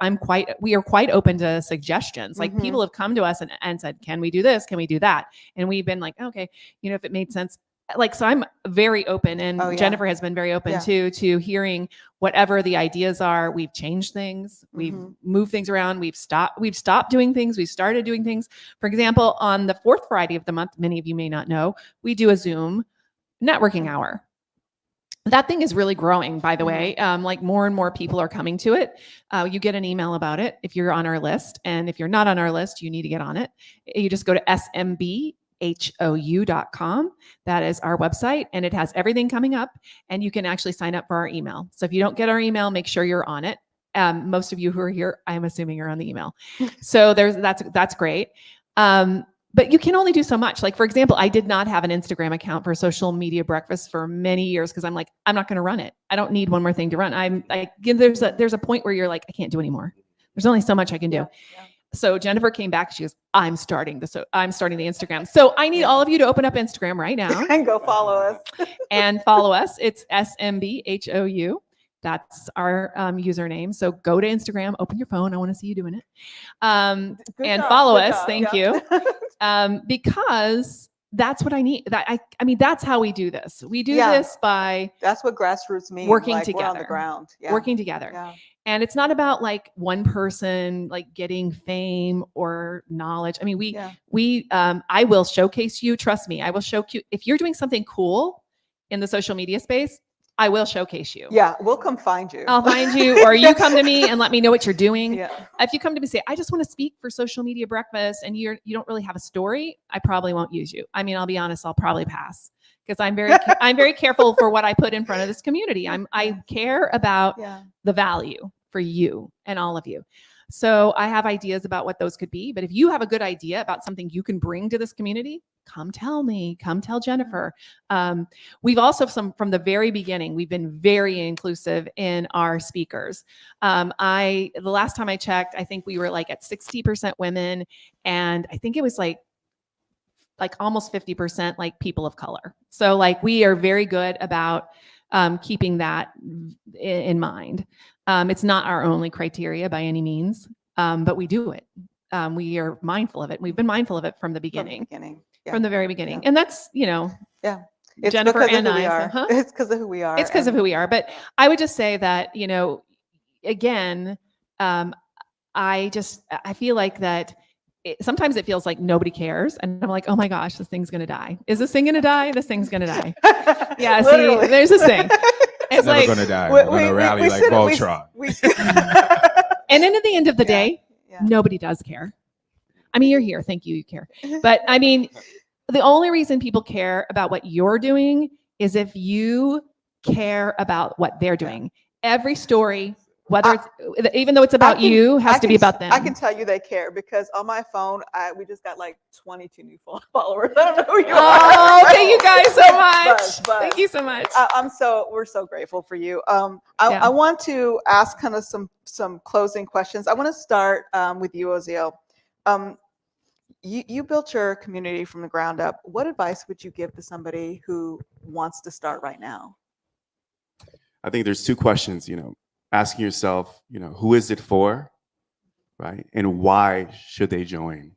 we are quite open to suggestions. Like people have come to us and said, can we do this? Can we do that? And we've been like, okay, if it made sense. Like, so I'm very open and Jennifer has been very open to hearing whatever the ideas are. We've changed things. We've moved things around. We've stopped doing things. We've started doing things. For example, on the fourth Friday of the month, many of you may not know, we do a Zoom networking hour. That thing is really growing, by the way. Like more and more people are coming to it. You get an email about it if you're on our list. And if you're not on our list, you need to get on it. You just go to SMBHOU.com. That is our website, and it has everything coming up, and you can actually sign up for our email. So if you don't get our email, make sure you're on it. Most of you who are here, I'm assuming you're on the email. So that's great. But you can only do so much. Like, for example, I did not have an Instagram account for Social Media Breakfast for many years because I'm like, I'm not going to run it. I don't need one more thing to run. There's a point where you're like, I can't do anymore. There's only so much I can do. Yeah. So Jennifer came back. She goes, I'm starting the Instagram. So I need all of you to open up Instagram right now and go follow us. and follow us. It's SMBHOU. That's our username. So go to Instagram, open your phone. I want to see you doing it. And follow us. Thank you. Because that's what I need. I mean, that's how we do this. We do this by that's what grassroots means. Working together. We're on the ground. Yeah. Working together. Yeah. And it's not about like one person like getting fame or knowledge. I mean, I will showcase you. Trust me, I will show you if you're doing something cool in the social media space. I will showcase you. Yeah, we'll come find you. I'll find you, or you come to me and let me know what you're doing. Yeah. If you come to me and say, I just want to speak for Social Media Breakfast, and you don't really have a story, I probably won't use you. I mean, I'll be honest, I'll probably pass because I'm very careful for what I put in front of this community. I care about the value for you and all of you. So I have ideas about what those could be. But if you have a good idea about something you can bring to this community, come tell me, come tell Jennifer. We've also from the very beginning, we've been very inclusive in our speakers. The last time I checked, I think we were like at 60% women. And I think it was like almost 50% like people of color. So like we are very good about keeping that in mind. It's not our only criteria by any means, but we do it. We are mindful of it. We've been mindful of it from the beginning. From the very beginning. And that's, it's Jennifer and I. It's because of who we are. It's because of who we are. But I would just say that, again, I feel like that sometimes it feels like nobody cares. And I'm like, oh my gosh, this thing's going to die. Is this thing going to die? This thing's going to die. Yeah. See, there's this thing. It's never going to die. We're going to rally like Voltron. And then at the end of the day, nobody does care. I mean, you're here. Thank you. You care. But I mean, the only reason people care about what you're doing is if you care about what they're doing. Every story, whether it's, even though it's about you, has to be about them. I can tell you they care because on my phone, we just got like 22 new followers. I don't know who you are. Oh, thank you guys so much. But Thank you so much. we're so grateful for you. Yeah. I want to ask kind of some closing questions. I want to start with you, Oziel. You built your community from the ground up. What advice would you give to somebody who wants to start right now? I think there's two questions, asking yourself, who is it for, right? And why should they join?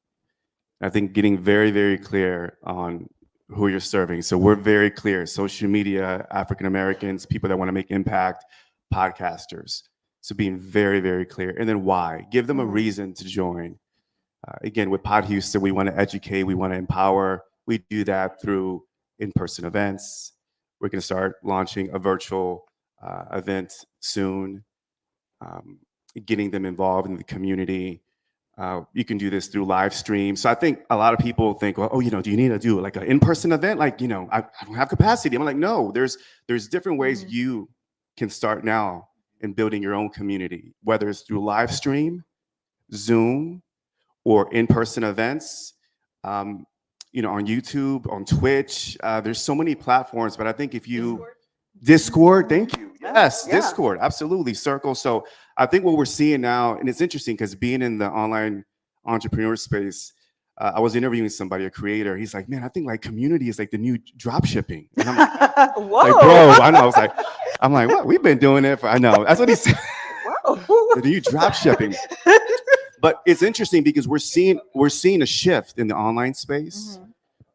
I think getting very, very clear on who you're serving. So we're very clear, social media, African Americans, people that want to make impact, podcasters. So being very, very clear. And then why? Give them a reason to join. Again, with Pod Houston, we want to educate, we want to empower. We do that through in-person events. We're going to start launching a virtual event soon, getting them involved in the community. You can do this through live stream. So I think a lot of people think, well, do you need to do like an in-person event? Like, I don't have capacity. I'm like, no, there's different ways you can start now in building your own community, whether it's through live stream, Zoom, or in-person events, on YouTube, on Twitch. There's so many platforms, but I think if you Discord, thank you. Yes, Yeah. Discord, absolutely. Circle. So I think what we're seeing now, and it's interesting because being in the online entrepreneur space, I was interviewing somebody, a creator. He's like, man, I think like community is like the new drop shipping. And I'm like, Whoa. like, bro, I know. I'm like, what? We've been doing it I know. That's what he said. Whoa. The new drop shipping. But it's interesting because we're seeing a shift in the online space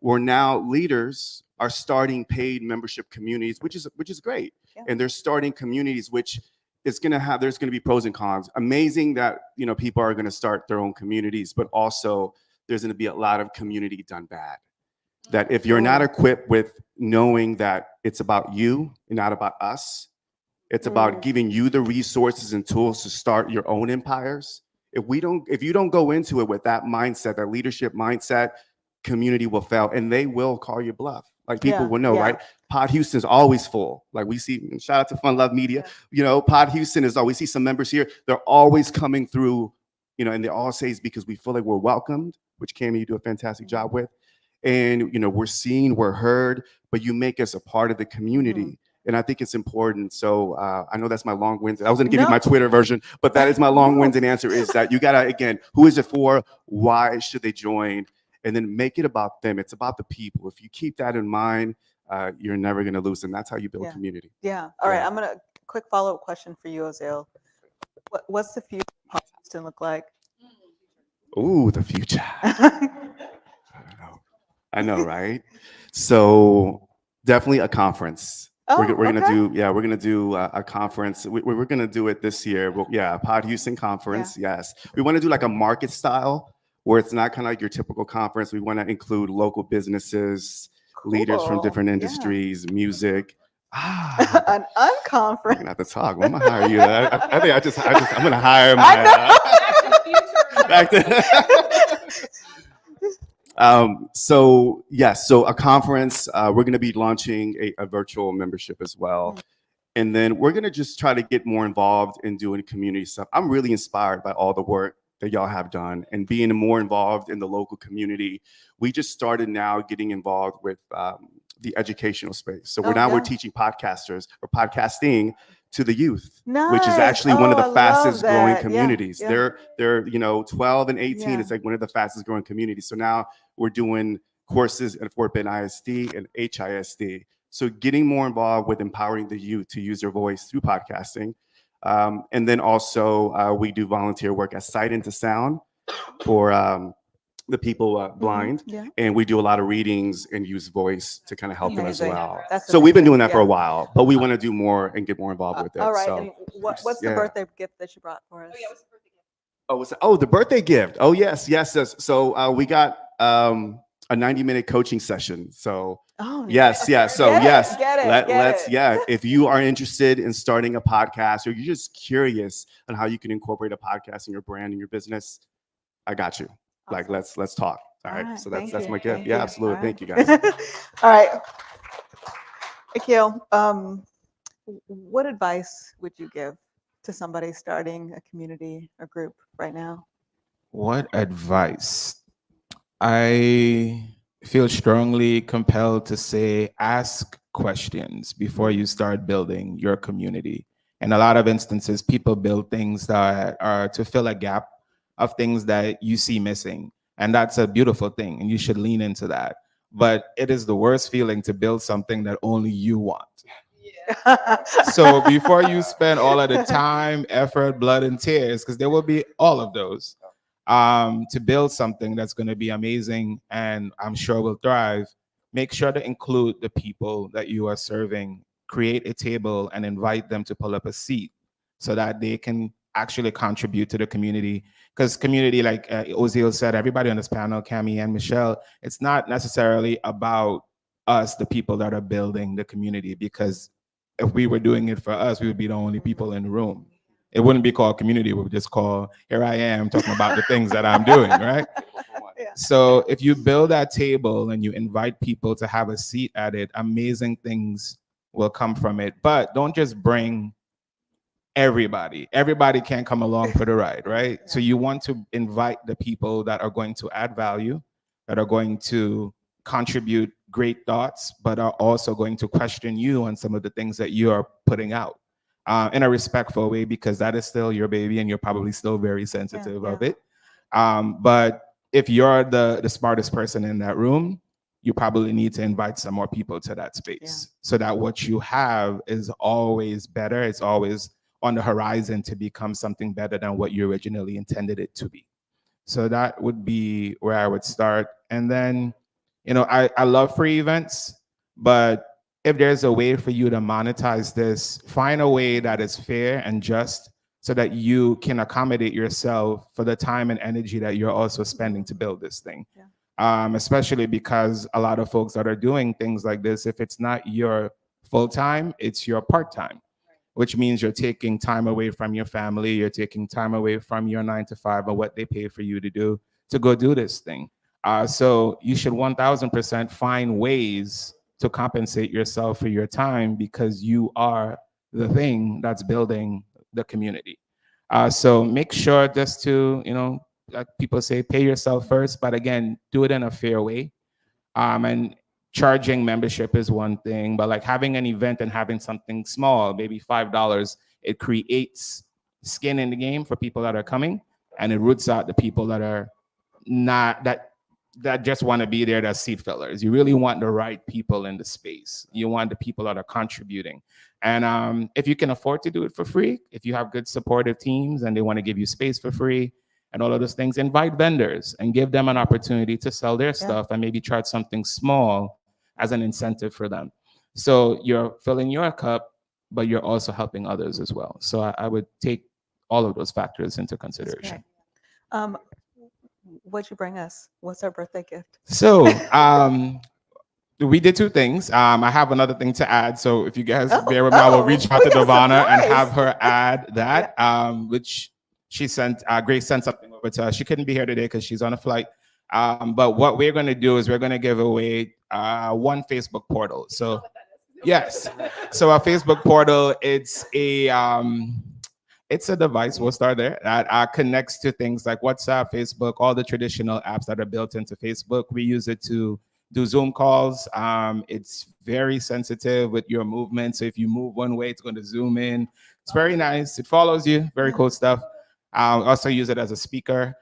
where now leaders are starting paid membership communities, which is great. Yeah. And they're starting communities, which is there's going to be pros and cons. Amazing that, people are going to start their own communities, but also there's going to be a lot of community done bad. That if you're not equipped with knowing that it's about you and not about us, it's about giving you the resources and tools to start your own empires. If you don't go into it with that mindset, that leadership mindset, community will fail and they will call you bluff. Like people will know, right? Pod Houston's always full. Like we see, shout out to Fun Love Media. Pod Houston is always, we see some members here. They're always coming through, and they all say it's because we feel like we're welcomed, which Cammie, you do a fantastic job with. And, we're seen, we're heard, but you make us a part of the community. And I think it's important. So I know that's my long-winded. I was going to give you my Twitter version, but that is my long-winded answer is that you got to, again, who is it for? Why should they join? And then make it about them. It's about the people. If you keep that in mind, you're never going to lose. And that's how you build community. Yeah. All right. I'm going to quick follow-up question for you, Oziel. What's the future of Pod Houston look like? Ooh, the future. I know, right? So definitely a conference. We're gonna do a conference. We're gonna do it this year. Pod Houston conference. Yeah. Yes, we want to do like a market style where it's not kind of like your typical conference. We want to include local businesses, leaders from different industries, music. An unconference. I'm gonna have to talk. I'm gonna hire you. I think I'm gonna hire my. Back to. So a conference, we're going to be launching a virtual membership as well. And then we're going to just try to get more involved in doing community stuff. I'm really inspired by all the work that y'all have done and being more involved in the local community. We just started now getting involved with the educational space. So we're teaching podcasters or podcasting to the youth, which is actually one of the fastest growing communities. They're 12 and 18. It's like one of the fastest growing communities. So now we're doing courses at Fort Bend ISD and HISD. So getting more involved with empowering the youth to use their voice through podcasting. And then also we do volunteer work at Sight into Sound for the people blind. And we do a lot of readings and use voice to kind of help them as well. So we've been doing that for a while, but we want to do more and get more involved with it. All right. So, and what's the birthday gift that you brought for us? The birthday gift. Oh, yes. So we got a 90-minute coaching session. So yes. So if you are interested in starting a podcast or you're just curious on how you can incorporate a podcast in your brand and your business, I got you. Awesome. Like, let's talk. All right. So that's my gift. Yeah, absolutely. Thank you, guys. All right. Akil, what advice would you give to somebody starting a community or group right now? What advice? I feel strongly compelled to say ask questions before you start building your community. In a lot of instances, people build things that are to fill a gap of things that you see missing. And that's a beautiful thing, and you should lean into that. But it is the worst feeling to build something that only you want. So before you spend all of the time, effort, blood, and tears, because there will be all of those, to build something that's going to be amazing and I'm sure will thrive, make sure to include the people that you are serving. Create a table and invite them to pull up a seat so that they can actually contribute to the community. Because community, like Ozil said, everybody on this panel, Cami and Michelle, it's not necessarily about us, the people that are building the community, because if we were doing it for us, we would be the only people in the room. It wouldn't be called community. We would just call, here I am talking about the things that I'm doing, right? Yeah. So if you build that table and you invite people to have a seat at it, amazing things will come from it. But don't just bring everybody. Everybody can't come along for the ride, right? So you want to invite the people that are going to add value, that are going to contribute great thoughts, but are also going to question you on some of the things that you are putting out. In a respectful way, because that is still your baby and you're probably still very sensitive of it. But if you're the smartest person in that room, you probably need to invite some more people to that space so that what you have is always better. It's always on the horizon to become something better than what you originally intended it to be. So that would be where I would start. And then, I love free events, but if there's a way for you to monetize this, find a way that is fair and just so that you can accommodate yourself for the time and energy that you're also spending to build this thing. Especially because a lot of folks that are doing things like this, if it's not your full-time, it's your part-time, which means you're taking time away from your family, you're taking time away from your 9 to 5 or what they pay for you to do to go do this thing. So you should 1000% find ways to compensate yourself for your time because you are the thing that's building the community. So make sure just to, like people say, pay yourself first, but again, do it in a fair way. And charging membership is one thing, but like having an event and having something small, maybe $5, it creates skin in the game for people that are coming, and it roots out the people that are not that just want to be there as seat fillers. You really want the right people in the space. You want the people that are contributing. And if you can afford to do it for free, if you have good supportive teams and they want to give you space for free and all of those things, invite vendors and give them an opportunity to sell their stuff and maybe charge something small as an incentive for them. So you're filling your cup, but you're also helping others as well. So I would take all of those factors into consideration. What'd you bring us? What's our birthday gift? So we did two things. I have another thing to add. So if you guys bear with me, I will reach out to Devana and have her add that, which she sent. Grace sent something over to us. She couldn't be here today because she's on a flight. But what we're going to do is we're going to give away one Facebook portal. So yes, so a Facebook portal, it's a device, we'll start there, that connects to things like WhatsApp, Facebook, all the traditional apps that are built into Facebook. We use it to do Zoom calls. It's very sensitive with your movement. So if you move one way, it's going to zoom in. It's very nice. It follows you. Very cool stuff. Also use it as a speaker.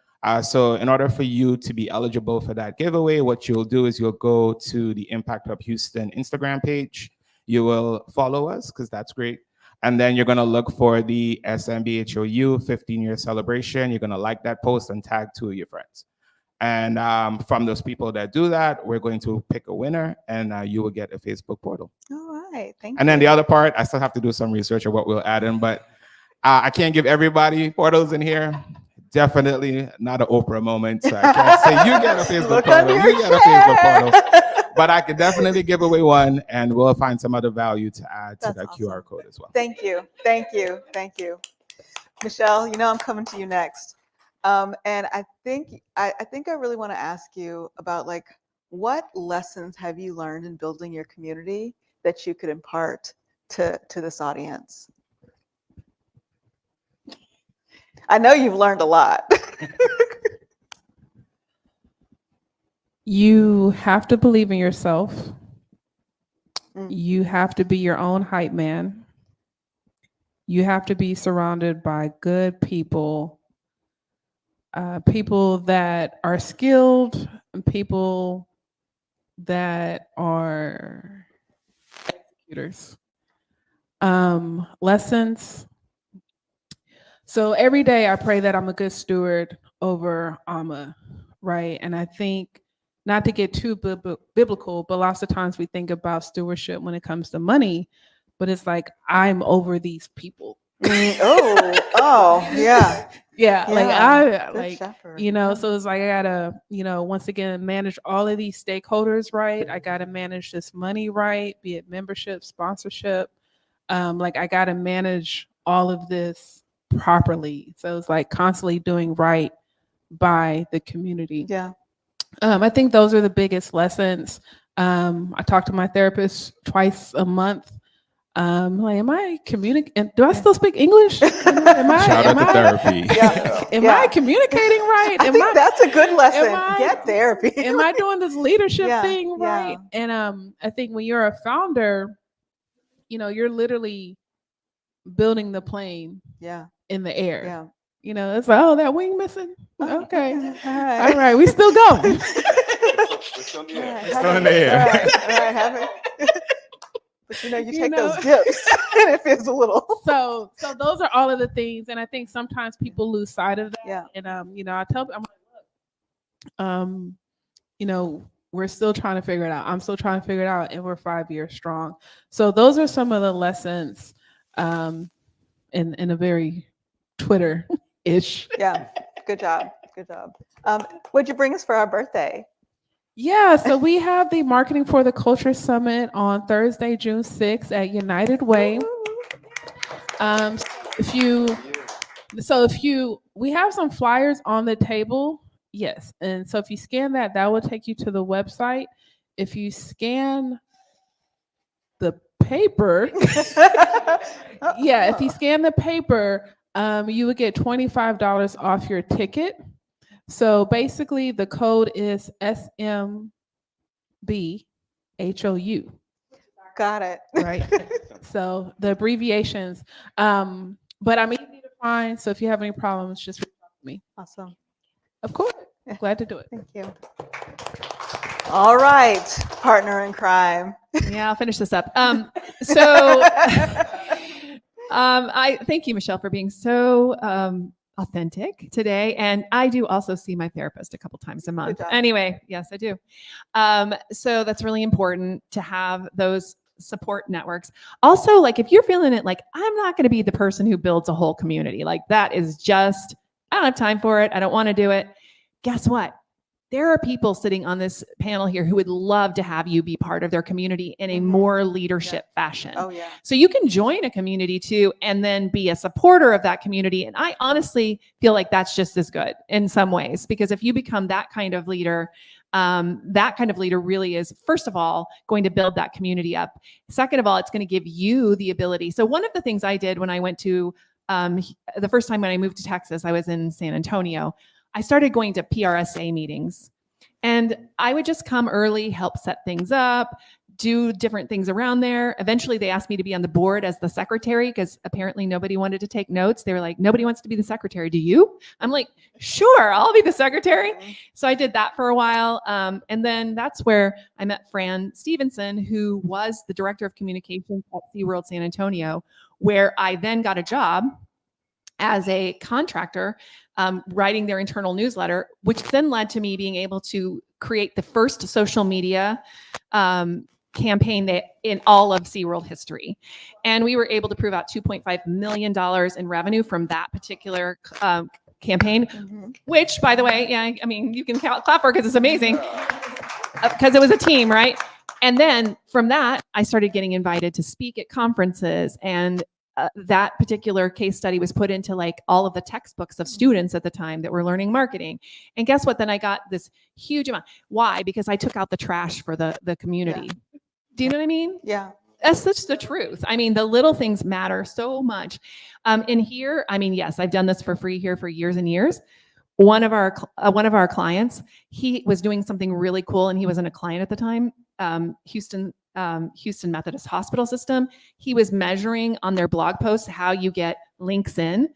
So in order for you to be eligible for that giveaway, what you'll do is you'll go to the Impact Hub Houston Instagram page. You will follow us because that's great. And then you're going to look for the SMBHOU 15-year celebration. You're going to like that post and tag 2 of your friends. And from those people that do that, we're going to pick a winner, and you will get a Facebook portal. All right, thank you. And then the other part, I still have to do some research of what we'll add in, but I can't give everybody portals in here. Definitely not an Oprah moment. So I can't say you get a Facebook portal, you get a Facebook portal. But I could definitely give away one, and we'll find some other value to add to that awesome QR code as well. Thank you. Thank you. Thank you. Michelle, I'm coming to you next. And I think I really want to ask you about what lessons have you learned in building your community that you could impart to this audience? I know you've learned a lot. You have to believe in yourself. Mm. You have to be your own hype man. You have to be surrounded by good people, people that are skilled, and people that are executors. Lessons. So every day I pray that I'm a good steward over Amma, right? And I think, not to get too biblical, but lots of times we think about stewardship when it comes to money, but it's like, I'm over these people. Yeah. Yeah, Good like shepherd. you know, Yeah. so it's like I gotta, once again, manage all of these stakeholders right. I gotta manage this money right, be it membership, sponsorship. Like I gotta manage all of this properly. So it's like constantly doing right by the community. Yeah. I think those are the biggest lessons. I talk to my therapist twice a month. Like, am I communicating? Do I still speak English? Am I? Shout out to therapy. Yeah. Am I communicating right? I think that's a good lesson. I- Get therapy. Am I doing this leadership Yeah, thing right? And I think when you're a founder, you're literally building the plane Yeah. in the air. Yeah. It's like, oh, that wing missing. Oh, Okay. All All right, we still going. It's still in the air. It's still in the air. All right, have it. But you take those dips and it feels a little. So those are all of the things, and I think sometimes people lose sight of that. Yeah. And I tell them, I'm like, look, we're still trying to figure it out. I'm still trying to figure it out, and we're 5 years strong. So those are some of the lessons, in a very Twitter-ish. Yeah. Good job. Good job. What'd you bring us for our birthday? Yeah, so we have the Marketing for the Culture Summit on Thursday, June 6th at United Way. We have some flyers on the table. Yes. And so if you scan that will take you to the website. If you scan the paper, if you scan the paper, you would get $25 off your ticket. So basically the code is SMBHOU. Got it. Right. So the abbreviations, but I'm easy to find. So if you have any problems, just reach out to me. Awesome. Of course. Glad to do it. Thank you. All right, partner in crime. Yeah, I'll finish this up. I thank you, Michelle, for being so authentic today. And I do also see my therapist a couple times a month. job. Anyway, yes, I do. So that's really important to have those support networks. Also, like if you're feeling it, like I'm not going to be the person who builds a whole community. Like that is just, I don't have time for it. I don't want to do it. Guess what? There are people sitting on this panel here who would love to have you be part of their community in a more leadership fashion. Oh yeah. So you can join a community too, and then be a supporter of that community. And I honestly feel like that's just as good in some ways, because if you become that kind of leader really is, first of all, going to build that community up. Second of all, it's going to give you the ability. So one of the things I did when I went to, the first time when I moved to Texas, I was in San Antonio. I started going to PRSA meetings, and I would just come early, help set things up, do different things around there. Eventually they asked me to be on the board as the secretary because apparently nobody wanted to take notes. They were like, nobody wants to be the secretary. Do you? I'm like, sure, I'll be the secretary. So I did that for a while. And then that's where I met Fran Stevenson, who was the director of communications at SeaWorld San Antonio, where I then got a job as a contractor, writing their internal newsletter, which then led to me being able to create the first social media campaign that in all of SeaWorld history. And we were able to prove out $2.5 million in revenue from that particular campaign, which, by the way, yeah, I mean, you can clap for because it's amazing, because it was a team, right? And then from that, I started getting invited to speak at conferences, and that particular case study was put into like all of the textbooks of students at the time that were learning marketing. And guess what? Then I got this huge amount. Why? Because I took out the trash for the community. Do you know what I mean? Yeah. That's such the truth. I mean, the little things matter so much. In here, I mean, yes, I've done this for free here for years and years. One of our clients, he was doing something really cool, and he wasn't a client at the time. Houston Methodist Hospital System. He was measuring on their blog posts how you get links in.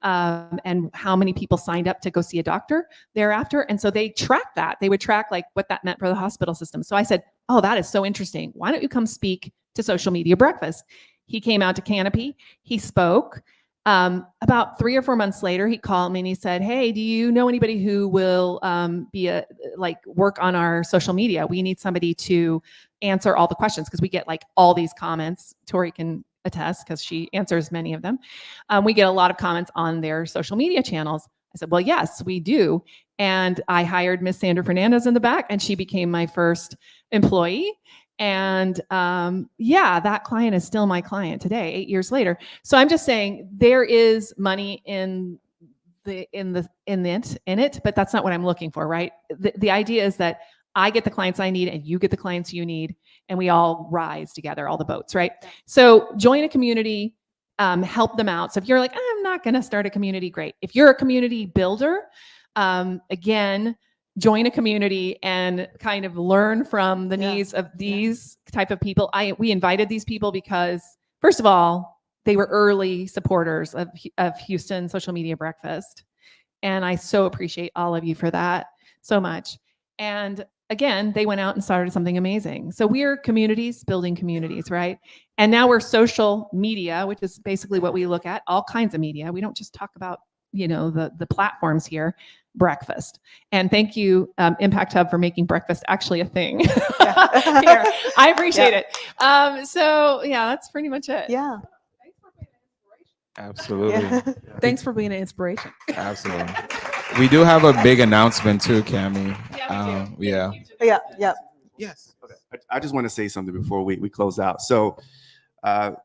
And how many people signed up to go see a doctor thereafter. And so they tracked that. They would track like what that meant for the hospital system. So I said, oh, that is so interesting. Why don't you come speak to Social Media Breakfast? He came out to Canopy. He spoke. About 3 or 4 months later, he called me and he said, hey, do you know anybody who will work on our social media? We need somebody to answer all the questions because we get like all these comments. Tori can attest because she answers many of them. We get a lot of comments on their social media channels. I said, well, yes, we do. And I hired Miss Sandra Fernandez in the back, and she became my first employee. And that client is still my client today, 8 years later. So I'm just saying there is money in it, but that's not what I'm looking for, right? The idea is that I get the clients I need and you get the clients you need, and we all rise together, all the boats, right? So join a community, help them out. So if you're like, I'm not going to start a community, great. If you're a community builder, again, join a community and kind of learn from the needs of these type of people. We invited these people because, first of all, they were early supporters of Houston Social Media Breakfast. And I so appreciate all of you for that so much. And again, they went out and started something amazing. So we're communities building communities, right? And now we're social media, which is basically what we look at, all kinds of media. We don't just talk about, the platforms here, breakfast. And thank you, Impact Hub, for making breakfast actually a thing. Here. I appreciate it. That's pretty much it. Yeah. Absolutely. Yeah. Thanks for being an inspiration. Absolutely. We do have a big announcement too, Cami. Yeah. Yes. Okay. I just want to say something before we close out. So, when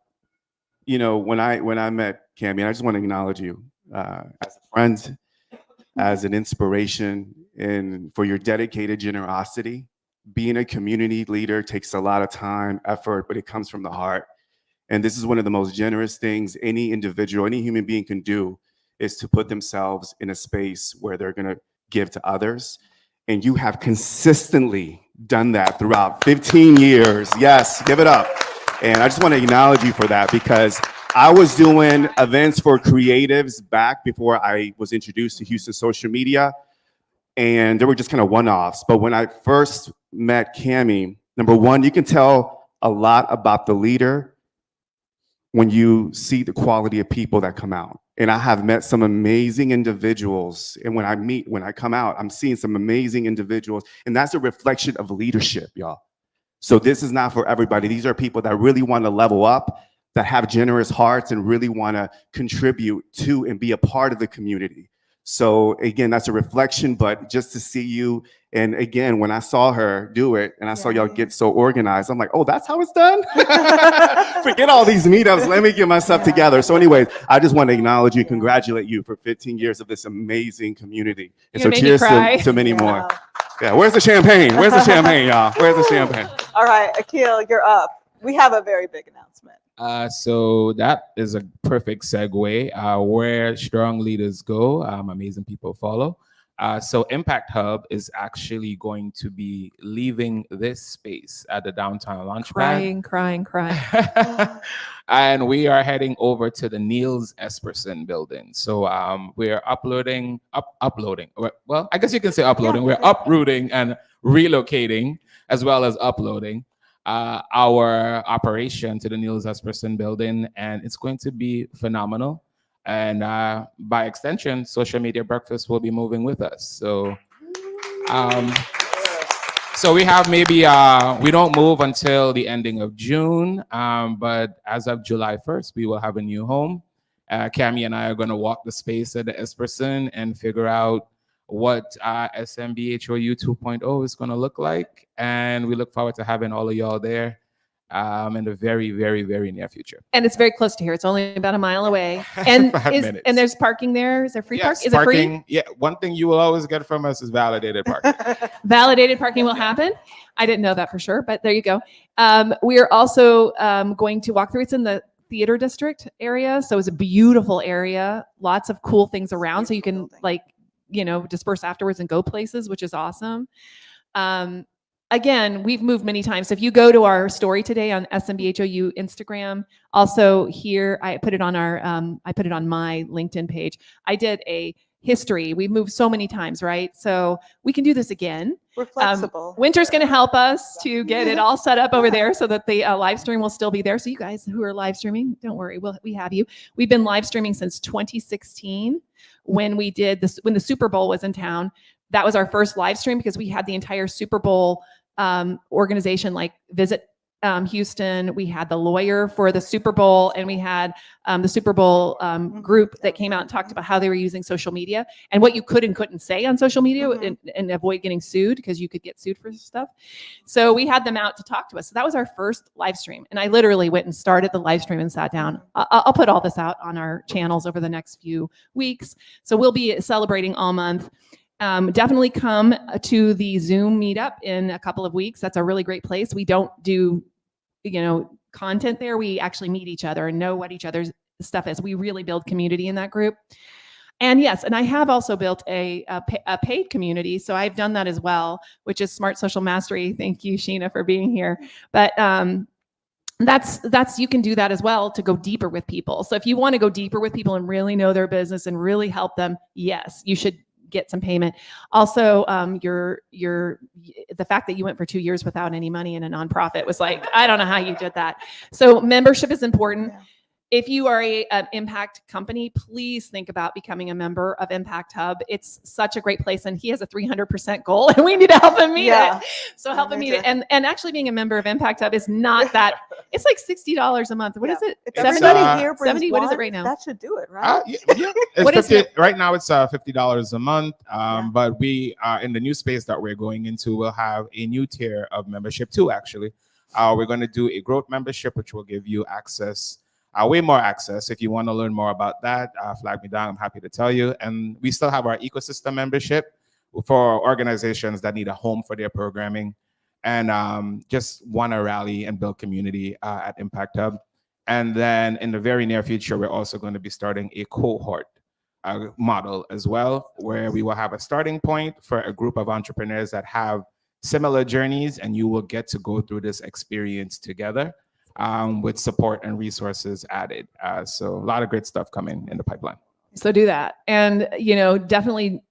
I met Cami, I just want to acknowledge you as a friend, as an inspiration, and for your dedicated generosity. Being a community leader takes a lot of time, effort, but it comes from the heart. And this is one of the most generous things any individual, any human being can do, is to put themselves in a space where they're going to give to others. And you have consistently done that throughout 15 years. Yes, give it up. And I just want to acknowledge you for that, because I was doing events for creatives back before I was introduced to Houston social media, and they were just kind of one-offs. But when I first met Cami, number one, you can tell a lot about the leader when you see the quality of people that come out. And I have met some amazing individuals. And when I come out, I'm seeing some amazing individuals. And that's a reflection of leadership, y'all. So this is not for everybody. These are people that really want to level up, that have generous hearts and really want to contribute to and be a part of the community. So again, that's a reflection, but just to see you, and again, when I saw her do it and I saw y'all get so organized, I'm like, oh, that's how it's done? Forget all these meetups, let me get myself together. So anyways, I just want to acknowledge you, congratulate you for 15 years of this amazing community. And so cheers to many more. Yeah, where's the champagne? Where's the champagne, y'all? Where's the champagne? All right, Akil, you're up. We have a very big announcement. So that is a perfect segue. Where strong leaders go, amazing people follow. So Impact Hub is actually going to be leaving this space at the downtown Launchpad. Crying. And we are heading over to the Niels Esperson building. So we're uploading. Well, I guess you can say uploading. We're uprooting and relocating, as well as uploading our operation to the Niels Esperson building, and it's going to be phenomenal. And by extension, Social Media Breakfast will be moving with us. So, so we have maybe we don't move until the ending of June, but as of July 1st, we will have a new home. Cami and I are going to walk the space at the Esperson and figure out what SMBHOU 2.0 is going to look like. And we look forward to having all of y'all there. in the very, very, very near future. And it's very close to here. It's only about a mile away. And 5 minutes. and there's parking there. Is there free park? Yes, Is it free? parking. Yeah, one thing you will always get from us is validated parking. Validated parking will happen. I didn't know that for sure, but there you go. We are also going to walk through. It's in the theater district area, so it's a beautiful area. Lots of cool things around, so you can disperse afterwards and go places, which is awesome. Again, we've moved many times. So if you go to our story today on SMBHOU Instagram, also here, I put it on my LinkedIn page. I did a history. We've moved so many times, right? So we can do this again. We're flexible. Winter's going to help us to get it all set up over there so that the live stream will still be there. So you guys who are live streaming, don't worry, we have you. We've been live streaming since 2016 when we did this, when the Super Bowl was in town. That was our first live stream because we had the entire Super Bowl organization like visit Houston. We had the lawyer for the Super Bowl, and we had the Super Bowl group that came out and talked about how they were using social media and what you could and couldn't say on social media and avoid getting sued, because you could get sued for stuff. So we had them out to talk to us. So that was our first live stream. And I literally went and started the live stream and sat down. I'll put all this out on our channels over the next few weeks. So we'll be celebrating all month. Definitely come to the Zoom meetup in a couple of weeks. That's a really great place. We don't do, content there. We actually meet each other and know what each other's stuff is. We really build community in that group. And yes, and I have also built a paid community. So I've done that as well, which is Smart Social Mastery. Thank you, Sheena, for being here. But that's you can do that as well to go deeper with people. So if you want to go deeper with people and really know their business and really help them, yes, you should get some payment. Also, the fact that you went for 2 years without any money in a nonprofit was like, I don't know how you did that. So membership is important. Yeah. If you are an impact company, please think about becoming a member of Impact Hub. It's such a great place, and he has a 300% goal, and we need to help him meet it. So help him meet it. And actually being a member of Impact Hub is not that. It's like $60 a month. What is it? If everybody here 70. What is it right now? That should do it, right? Yeah. What is it? Right now it's $50 a month. But we in the new space that we're going into, we'll have a new tier of membership too. Actually, we're going to do a growth membership, which will give you access. Way more access. If you want to learn more about that, flag me down. I'm happy to tell you. And we still have our ecosystem membership for organizations that need a home for their programming and just want to rally and build community at Impact Hub. And then in the very near future, we're also going to be starting a cohort model as well, where we will have a starting point for a group of entrepreneurs that have similar journeys, and you will get to go through this experience together. With support and resources added. So a lot of great stuff coming in the pipeline. So do that. And, definitely,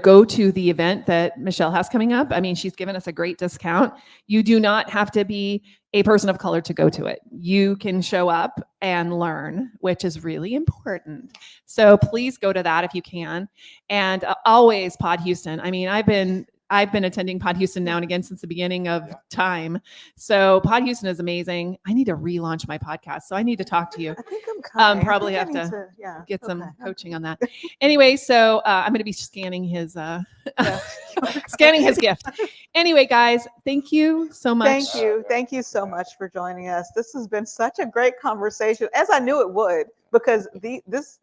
go to the event that Michelle has coming up. I mean, she's given us a great discount. You do not have to be a person of color to go to it. You can show up and learn, which is really important. So please go to that if you can. And always Pod Houston. I mean, I've been attending Pod Houston now and again since the beginning of time. So Pod Houston is amazing. I need to relaunch my podcast, so I need to talk to you. I think I'm coming. Probably have to get some coaching on that. Anyway, so I'm going to be scanning his scanning his gift. Anyway, guys, thank you so much. Thank you so much for joining us. This has been such a great conversation, as I knew it would, because this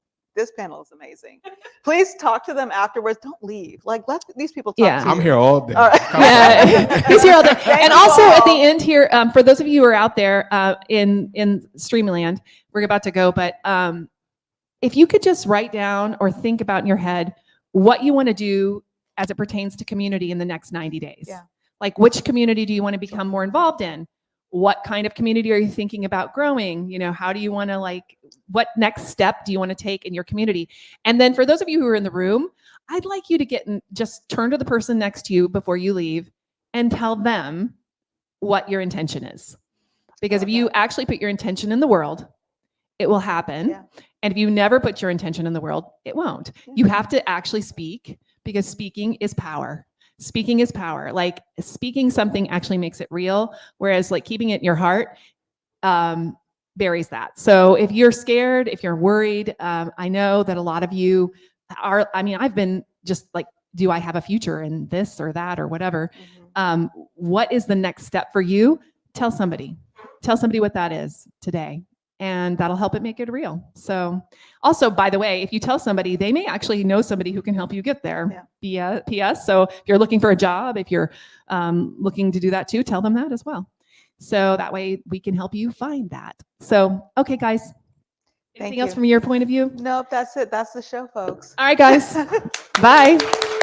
panel is amazing. Please talk to them afterwards. Don't leave. Let these people talk to you. I'm here all day. All right. Yeah, he's here all day. And also at the end here, for those of you who are out there in Streamland, we're about to go, but if you could just write down or think about in your head what you want to do as it pertains to community in the next 90 days. Yeah. Like, which community do you want to become more involved in? What kind of community are you thinking about growing? How do you want to what next step do you want to take in your community? And then for those of you who are in the room, I'd like you to just turn to the person next to you before you leave and tell them what your intention is. Because if you actually put your intention in the world, it will happen. Yeah. And if you never put your intention in the world, it won't. Yeah. You have to actually speak, because speaking is power. Speaking is power. Like, speaking something actually makes it real, whereas keeping it in your heart buries that. So if you're scared, if you're worried, I know that a lot of you are. I mean, I've been just do I have a future in this or that or whatever? Mm-hmm. What is the next step for you? Tell somebody. tell somebody what that is today. And that'll help it make it real. So also, by the way, if you tell somebody, they may actually know somebody who can help you get there. Yeah. PS. So if you're looking for a job, if you're looking to do that too, tell them that as well. So that way we can help you find that. So, okay, guys. Anything else from your point of view? Nope, that's it. That's the show, folks. All right, guys. Bye.